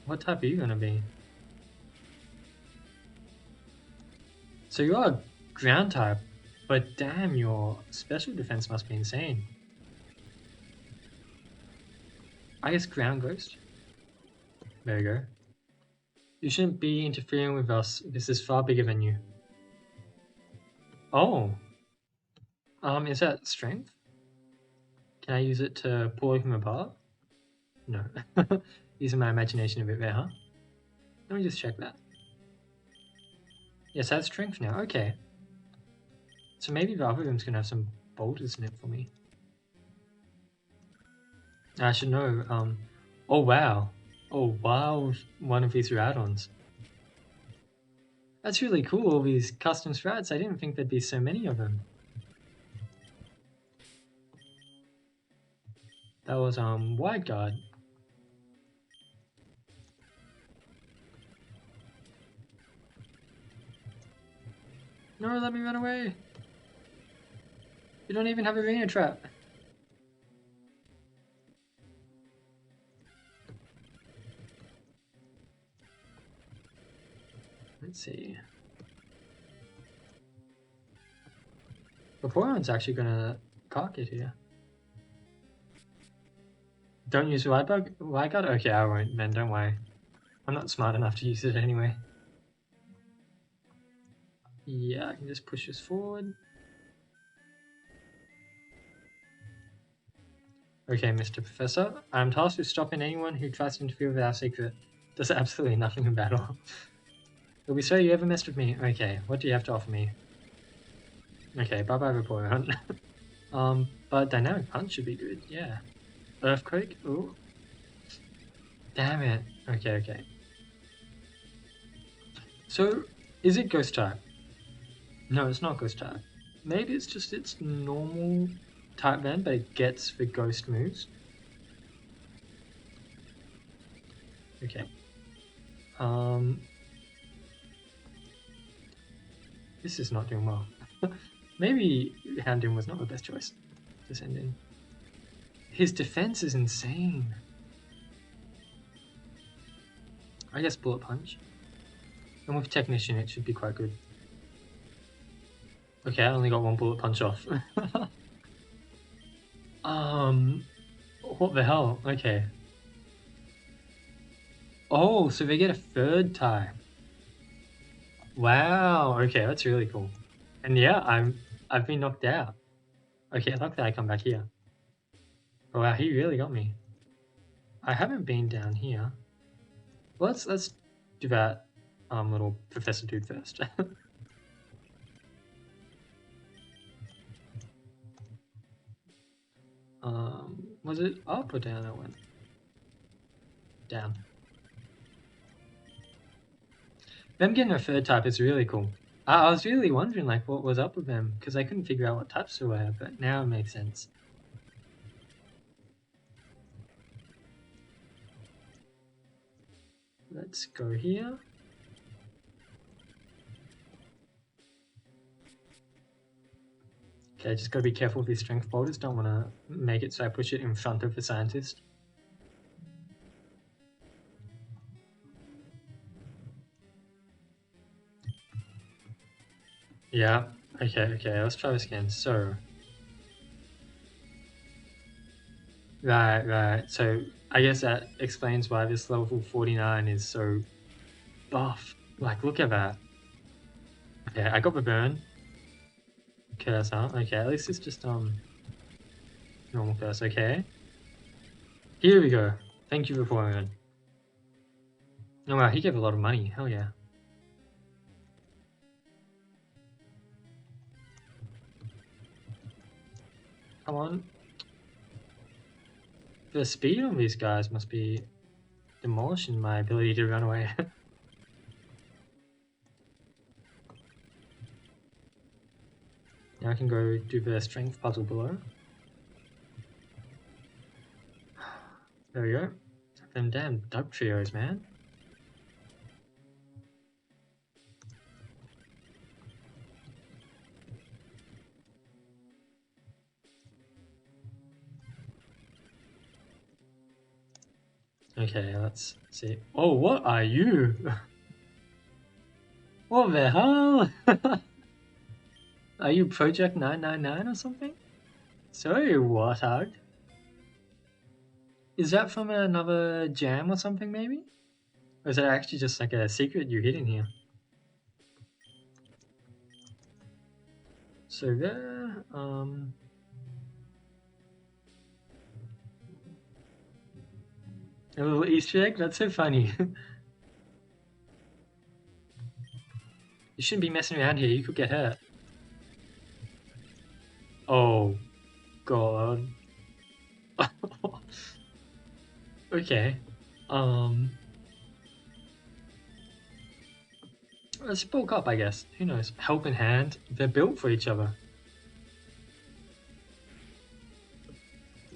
What type are you gonna be? So you are ground type, but damn, your special defense must be insane. I guess ground ghost. There you go. You shouldn't be interfering with us. This is far bigger than you. Oh. Is that strength? Can I use it to pull him apart? No. Using my imagination a bit there, huh? Let me just check that. Yes, that's strength now. Okay. So maybe the other room's gonna have some boulders in it for me. I should know. Oh wow. Oh wow, one of these are add-ons. That's really cool, all these custom strats. I didn't think there'd be so many of them. That was Wide Guard. No, let me run away. You don't even have a arena trap. Let's see. Vaporeon's actually gonna cock it here. Don't use Wide Guard? Okay, I won't then, don't worry. I'm not smart enough to use it anyway. Yeah, I can just push this forward. Okay, Mr. Professor, I'm tasked with stopping anyone who tries to interfere with our secret. Does absolutely nothing in battle. You'll be sorry you ever messed with me. Okay, what do you have to offer me? Okay, bye-bye Vaporeon. But Dynamic Punch should be good, yeah. Earthquake? Ooh. Damn it. Okay. So, is it Ghost type? No, it's not Ghost type. Maybe it's just its normal type then, but it gets the Ghost moves. Okay. This is not doing well. Maybe Houndoom was not the best choice to send in. His defense is insane. I guess Bullet Punch. And with Technician, it should be quite good. Okay, I only got one Bullet Punch off. What the hell? Okay. Oh, so they get a third time. Wow. Okay, that's really cool. And yeah, I've been knocked out. Okay, luck that I come back here. Oh wow, he really got me. I haven't been down here. Well, let's do that little Professor Dude first. Was it up or down? I went down. Them getting a third type is really cool. I was really wondering like what was up with them because I couldn't figure out what types they were, but now it makes sense. Let's go here. Okay, just gotta be careful with these strength boulders. Don't want to make it so I push it in front of the scientist. Yeah, okay, let's try this again. So, right. So, I guess that explains why this level 49 is so buff. Like, look at that. Okay, I got the burn. Curse, huh? Okay, at least it's just, normal curse, okay. Here we go. Thank you, Vaporeon. Oh wow, he gave a lot of money. Hell yeah. Come on. The speed on these guys must be demolishing my ability to run away. Now I can go do the strength puzzle below. There we go. Them damn dub trios, man. Okay, let's see. Oh, what are you? What the hell? Are you Project 999 or something? Sorry, Warthog. Is that from another jam or something, maybe? Or is it actually just like a secret you hid in here? So there, a little Easter egg? That's so funny. You shouldn't be messing around here, you could get hurt. Oh, God. Okay. Let's bulk up, I guess. Who knows? Helping hand. They're built for each other.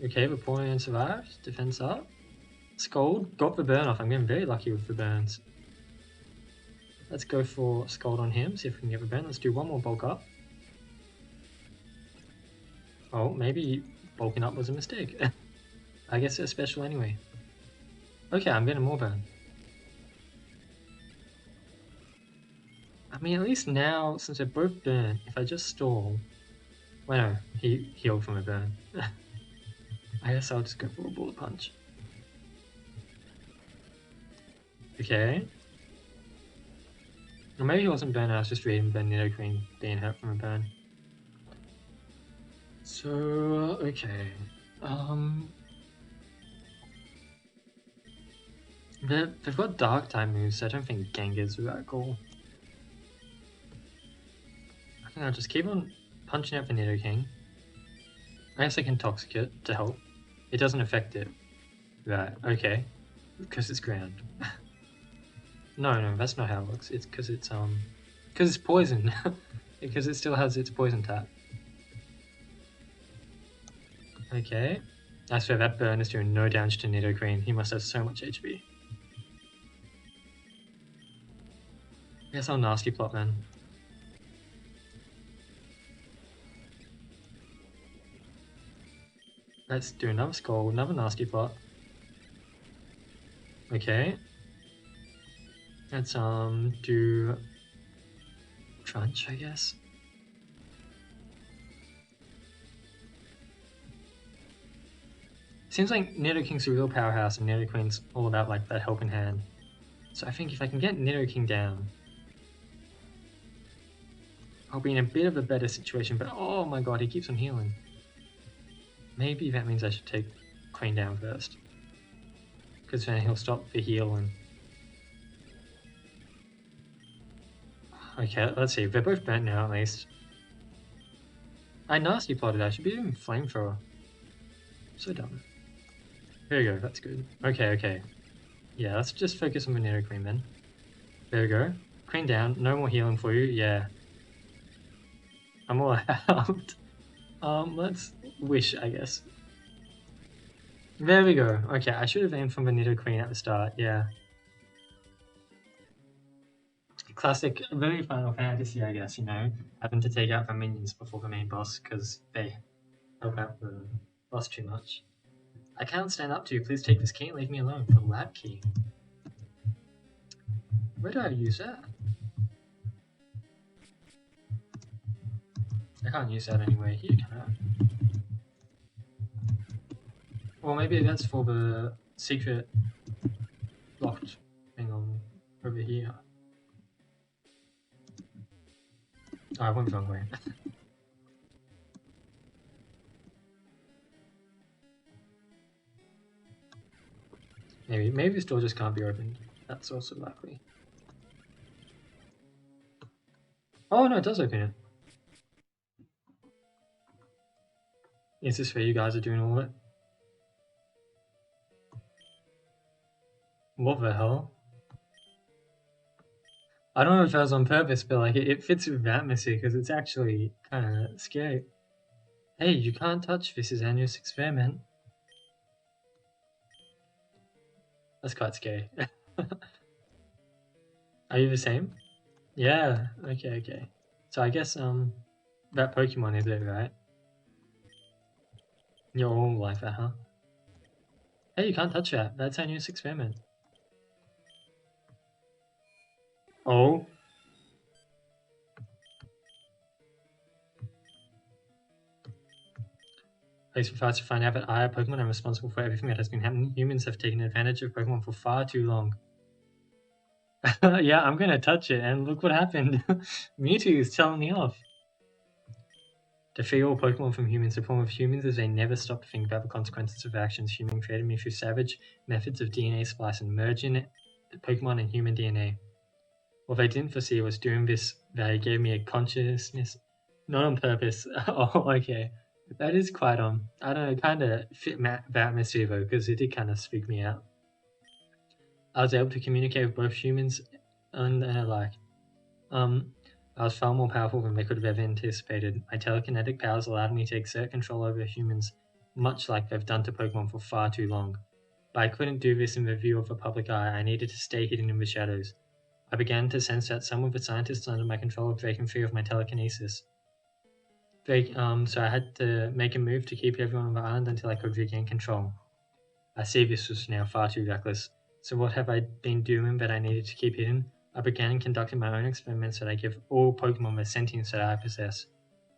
Okay, Vaporeon survived. Defense up. Scold. Got the burn off. I'm getting very lucky with the burns. Let's go for Scold on him. See if we can get the burn. Let's do one more bulk up. Oh, maybe bulking up was a mistake. I guess it's special anyway. Okay, I'm getting more burn. I mean, at least now, since they're both burnt, if I just stall... Well, no, he healed from a burn. I guess I'll just go for a bullet punch. Okay. Or maybe he wasn't burned, I was just reading the Nidoqueen being hurt from a burn. So, okay. They've got dark type moves, so I don't think Gengar's that cool. I think I'll just keep on punching out the Nidoking. I guess I can Toxic it to help. It doesn't affect it. Right, okay. Because it's ground. No, that's not how it works. It's because it's poison. Because it still has its poison tap. Okay. I swear that burn is doing no damage to Nidoqueen. He must have so much HP. I guess I'll nasty plot then. Let's do another Skull, another nasty plot. Okay. Let's do Crunch, I guess. Seems like Nidoking's a real powerhouse and Nidoqueen's all about like that helping hand. So I think if I can get Nidoking down, I'll be in a bit of a better situation, but oh my god, he keeps on healing. Maybe that means I should take Queen down first. Because then he'll stop the heal and... Okay, let's see. They're both burnt now at least. I nasty plotted. I should be doing Flamethrower. So dumb. There you go, that's good. Okay. Yeah, let's just focus on the Nidoqueen then. There we go. Queen down. No more healing for you. Yeah. I'm all out. Let's wish, I guess. There we go. Okay, I should have aimed from the Nidoqueen at the start, yeah. Classic, very Final Fantasy, I guess, you know, having to take out the minions before the main boss because they help out the boss too much. I can't stand up to you, please take this key and leave me alone. For lab key. Where do I use that? I can't use that anywhere here, can I? Or maybe that's for the secret locked thing on over here. Oh, I went the wrong way. Maybe this door just can't be opened. That's also likely. Oh no, it does open it. Is this where you guys are doing all of it? What the hell? I don't know if that was on purpose, but like it fits with the atmosphere because it's actually kind of scary. Hey, you can't touch this is Annu's experiment. That's quite scary. Are you the same? Yeah. Okay. So I guess that Pokemon is it, right? You're all like that, huh? Hey, you can't touch that. That's Annu's experiment. Oh. Please be fast to find out that I, a Pokemon, am responsible for everything that has been happening. Humans have taken advantage of Pokemon for far too long. Yeah, I'm gonna touch it, and look what happened. Mewtwo is telling me off. Defeat all Pokemon from humans. The problem with humans is they never stop to think about the consequences of actions. Human created me through savage methods of DNA splicing, merging Pokemon and human DNA. What they didn't foresee was doing this, they gave me a consciousness, not on purpose. Oh, okay. That is quite, I don't know, kind of fit the atmosphere though, because it did kind of spook me out. I was able to communicate with both humans and I was far more powerful than they could have ever anticipated. My telekinetic powers allowed me to exert control over humans, much like they've done to Pokemon for far too long. But I couldn't do this in the view of the public eye. I needed to stay hidden in the shadows. I began to sense that some of the scientists under my control were breaking free of my telekinesis. So I had to make a move to keep everyone on the island until I could regain control. I see this was now far too reckless. So what have I been doing that I needed to keep hidden? I began conducting my own experiments that I give all Pokemon the sentience that I possess.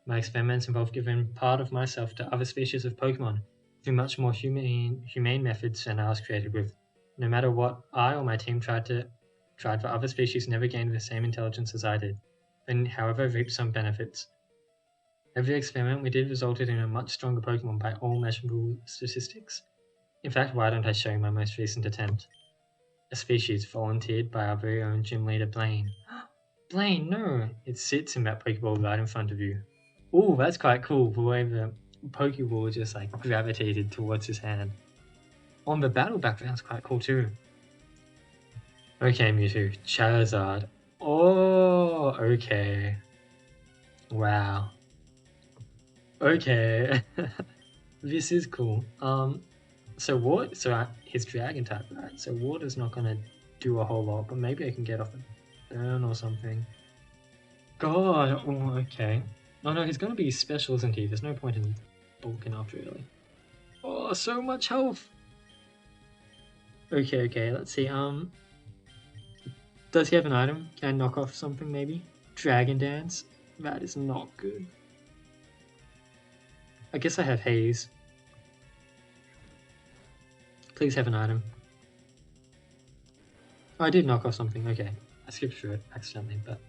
My experiments involve giving part of myself to other species of Pokemon through much more humane methods than I was created with. No matter what I or my team tried for other species never gained the same intelligence as I did, and however reaped some benefits. Every experiment we did resulted in a much stronger Pokemon by all measurable statistics. In fact, why don't I show you my most recent attempt? A species volunteered by our very own gym leader Blaine. Blaine, no! It sits in that Pokeball right in front of you. Ooh, that's quite cool, the way the Pokeball just like gravitated towards his hand. On the battle background's quite cool too. Okay, Mewtwo, Charizard. Oh, okay. Wow. Okay. This is cool. So what? So his Dragon type, right? So Water's not gonna do a whole lot, but maybe I can get off a burn or something. God, oh, okay. Oh no, he's gonna be special, isn't he? There's no point in bulking up, really. Oh, so much health! Okay, let's see, does he have an item? Can I knock off something, maybe? Dragon Dance? That is not good. I guess I have Haze. Please have an item. Oh, I did knock off something, okay. I skipped through it accidentally, but...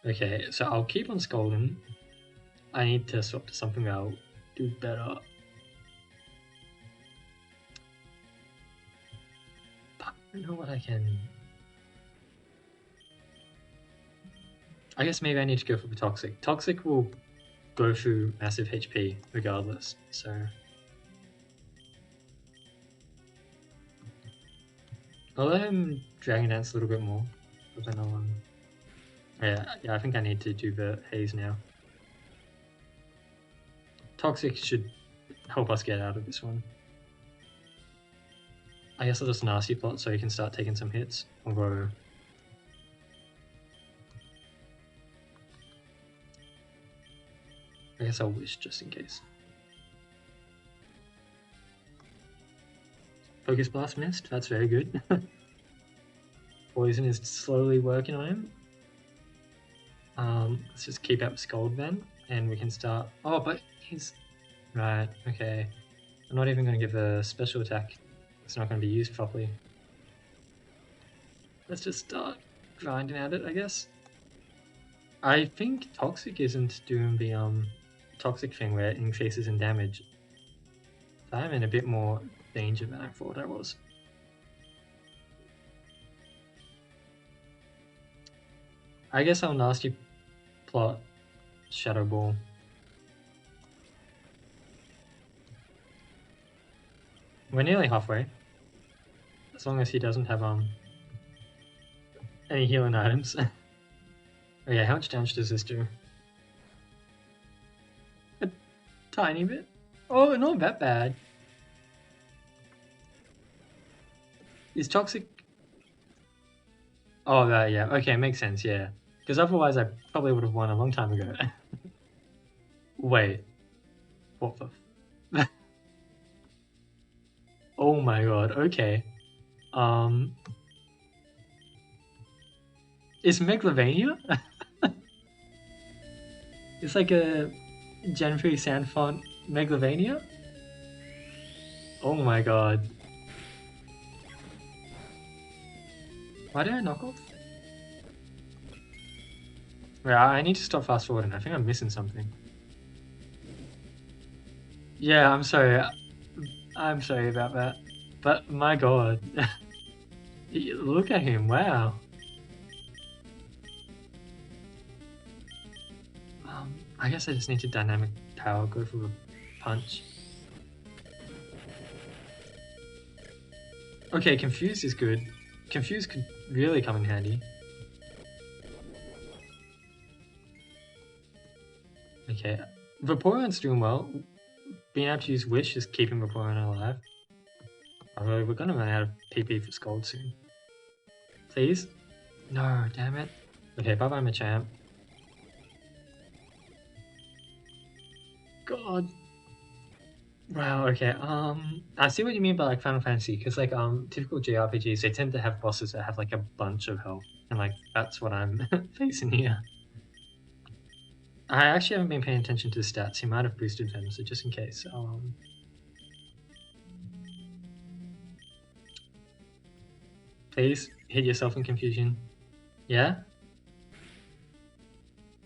Okay, so I'll keep on scolding. I need to swap to something that'll do better. But I don't know what I can... I guess maybe I need to go for the Toxic. Toxic will go through massive HP regardless, so... I'll let him Dragon Dance a little bit more, but then I'll... Yeah, I think I need to do the Haze now. Toxic should help us get out of this one. I guess I'll just Nasty Plot so he can start taking some hits, although... I guess I'll Wish just in case. Focus Blast missed, that's very good. Poison is slowly working on him. Let's just keep up Scold then, and we can start... Oh, but he's... Right, okay. I'm not even going to give a special attack. It's not going to be used properly. Let's just start grinding at it, I guess. I think Toxic isn't doing the Toxic thing where it increases in damage. So I'm in a bit more danger than I thought I was. I guess I'll Nasty Plot Shadow Ball. We're nearly halfway. As long as he doesn't have any healing items. Oh yeah, how much damage does this do? A tiny bit. Oh, not that bad. Is toxic... Oh, that, yeah. Okay, makes sense, yeah. Because otherwise I probably would have won a long time ago. Wait. What the... Oh my god, okay. Is Megalovania? It's like a Gen 3 sand font Megalovania? Oh my god. Why did I knock off? Right, I need to stop fast forwarding. I think I'm missing something. Yeah, I'm sorry. I'm sorry about that. But my god. Look at him, wow. I guess I just need to dynamic power, go for a punch. Okay, Confused is good. Confused could really come in handy. Okay, Vaporeon's doing well. Being able to use Wish is keeping Vaporeon alive. Although we're gonna run out of PP for Scald soon. Please? No, damn it. Okay, bye-bye Machamp. God. Wow, okay, I see what you mean by like Final Fantasy, because like typical JRPGs, they tend to have bosses that have like a bunch of health, and like that's what I'm facing here. I actually haven't been paying attention to the stats. He might have boosted them, so just in case. Please hit yourself in confusion. Yeah?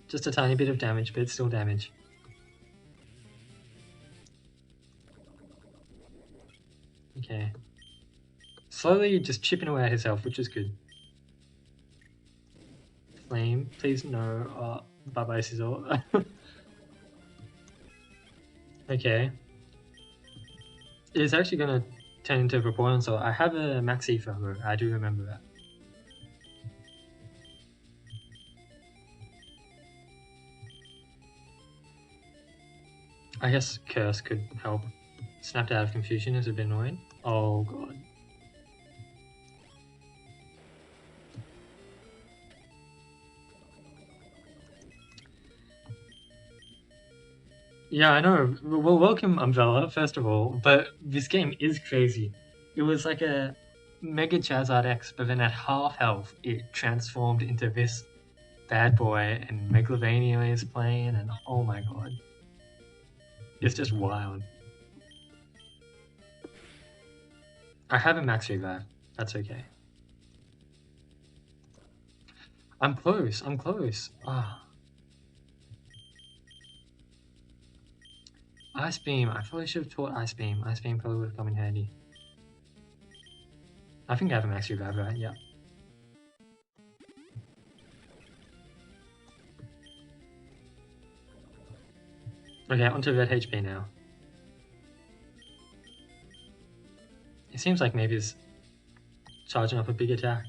Just a tiny bit of damage, but it's still damage. Okay. Slowly just chipping away at his health, which is good. Flame, please no. Bye-bye Scizor. Okay. It's actually gonna turn into a Vaporeon, so I have a Max E for her. I do remember that. I guess Curse could help. Snapped out of confusion is a bit annoying. Oh god. Yeah, I know. Well, welcome Umbrella, first of all, but this game is crazy. It was like a Mega Charizard X, but then at half health, it transformed into this bad boy, and Megalovania is playing, and oh my god. It's just wild. I have a Max Revive. That's okay. I'm close. I'm close. Ah. Ice Beam. I probably should have taught Ice Beam. Ice Beam probably would have come in handy. I think I have a Max Revive, right? Yeah. Okay, onto red HP now. It seems like maybe it's charging up a big attack.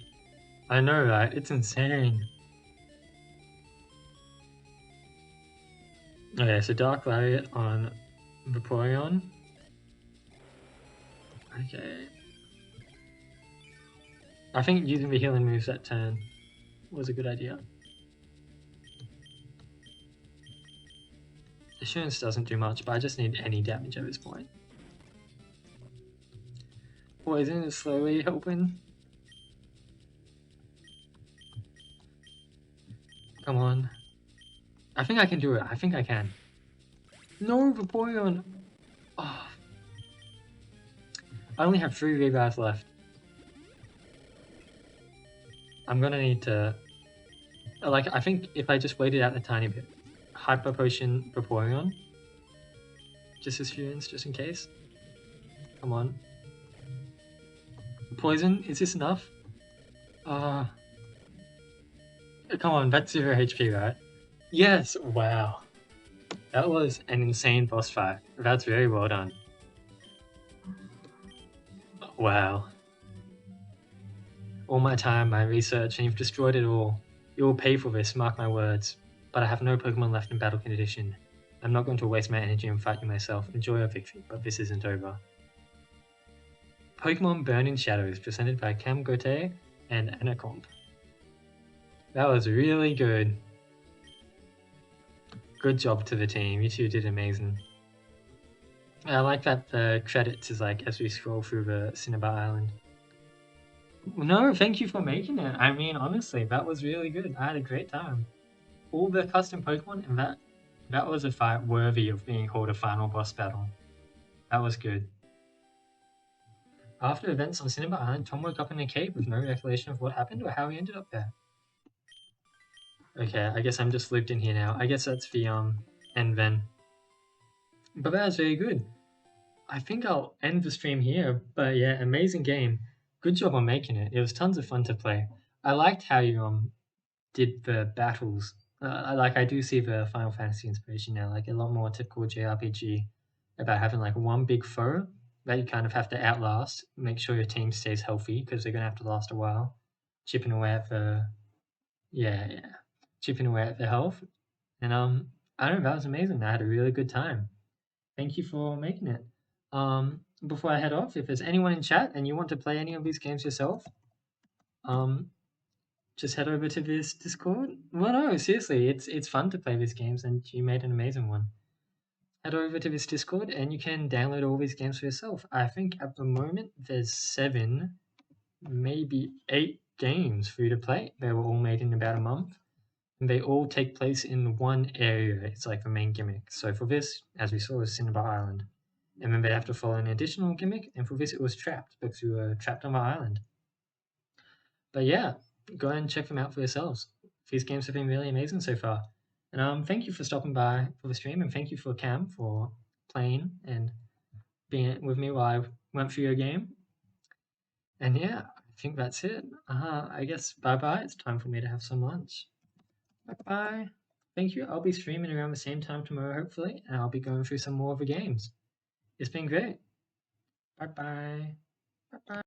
I know, right? It's insane. Okay, so Dark Lariat on Vaporeon. Okay. I think using the healing moves that turn was a good idea. Assurance doesn't do much, but I just need any damage at this point. Poison is slowly helping. Come on. I think I can do it. I think I can. No, Vaporeon! Oh. I only have 3 revives left. I'm gonna need to... Like, I think if I just waited out a tiny bit. Hyper Potion Vaporeon. Just as Furions, just in case. Come on. Poison, is this enough? Come on, that's 0 HP, right? Yes, wow. That was an insane boss fight. That's very well done. Wow. All my time, my research, and you've destroyed it all. You will pay for this, mark my words. But I have no Pokemon left in battle condition. I'm not going to waste my energy and fight you myself. Enjoy your victory, but this isn't over. Pokemon Burning Shadows, presented by Cam Gote and Anacomp. That was really good. Good job to the team. You two did amazing. I like that the credits is like as we scroll through the Cinnabar Island. No, thank you for making it. I mean, honestly, that was really good. I had a great time. All the custom Pokemon, and that was a fight worthy of being called a final boss battle. That was good. After events on Cinnabar Island, Tom woke up in a cave with no recollection of what happened or how he ended up there. Okay, I guess I'm just looped in here now. I guess that's the end then. But that was very good. I think I'll end the stream here. But yeah, amazing game. Good job on making it. It was tons of fun to play. I liked how you did the battles. I do see the Final Fantasy inspiration now, like a lot more typical JRPG about having like one big foe that you kind of have to outlast, make sure your team stays healthy because they're gonna have to last a while, chipping away at the yeah, chipping away at the health. And I don't know, that was amazing. I had a really good time. Thank you for making it. Before I head off, if there's anyone in chat and you want to play any of these games yourself, just head over to this Discord. Well, no, seriously, it's fun to play these games, and you made an amazing one. Head over to this Discord, and you can download all these games for yourself. I think at the moment there's 7, maybe 8 games for you to play. They were all made in about a month, and they all take place in one area. It's like the main gimmick. So for this, as we saw, is Cinnabar Island, and then they have to follow an additional gimmick. And for this, it was Trapped because we were trapped on the island. But yeah, go ahead and check them out for yourselves. These games have been really amazing so far. And thank you for stopping by for the stream, and thank you for Cam for playing and being with me while I went through your game. And yeah, I think that's it. I guess bye-bye. It's time for me to have some lunch. Bye-bye. Thank you. I'll be streaming around the same time tomorrow, hopefully, and I'll be going through some more of the games. It's been great. Bye-bye. Bye-bye.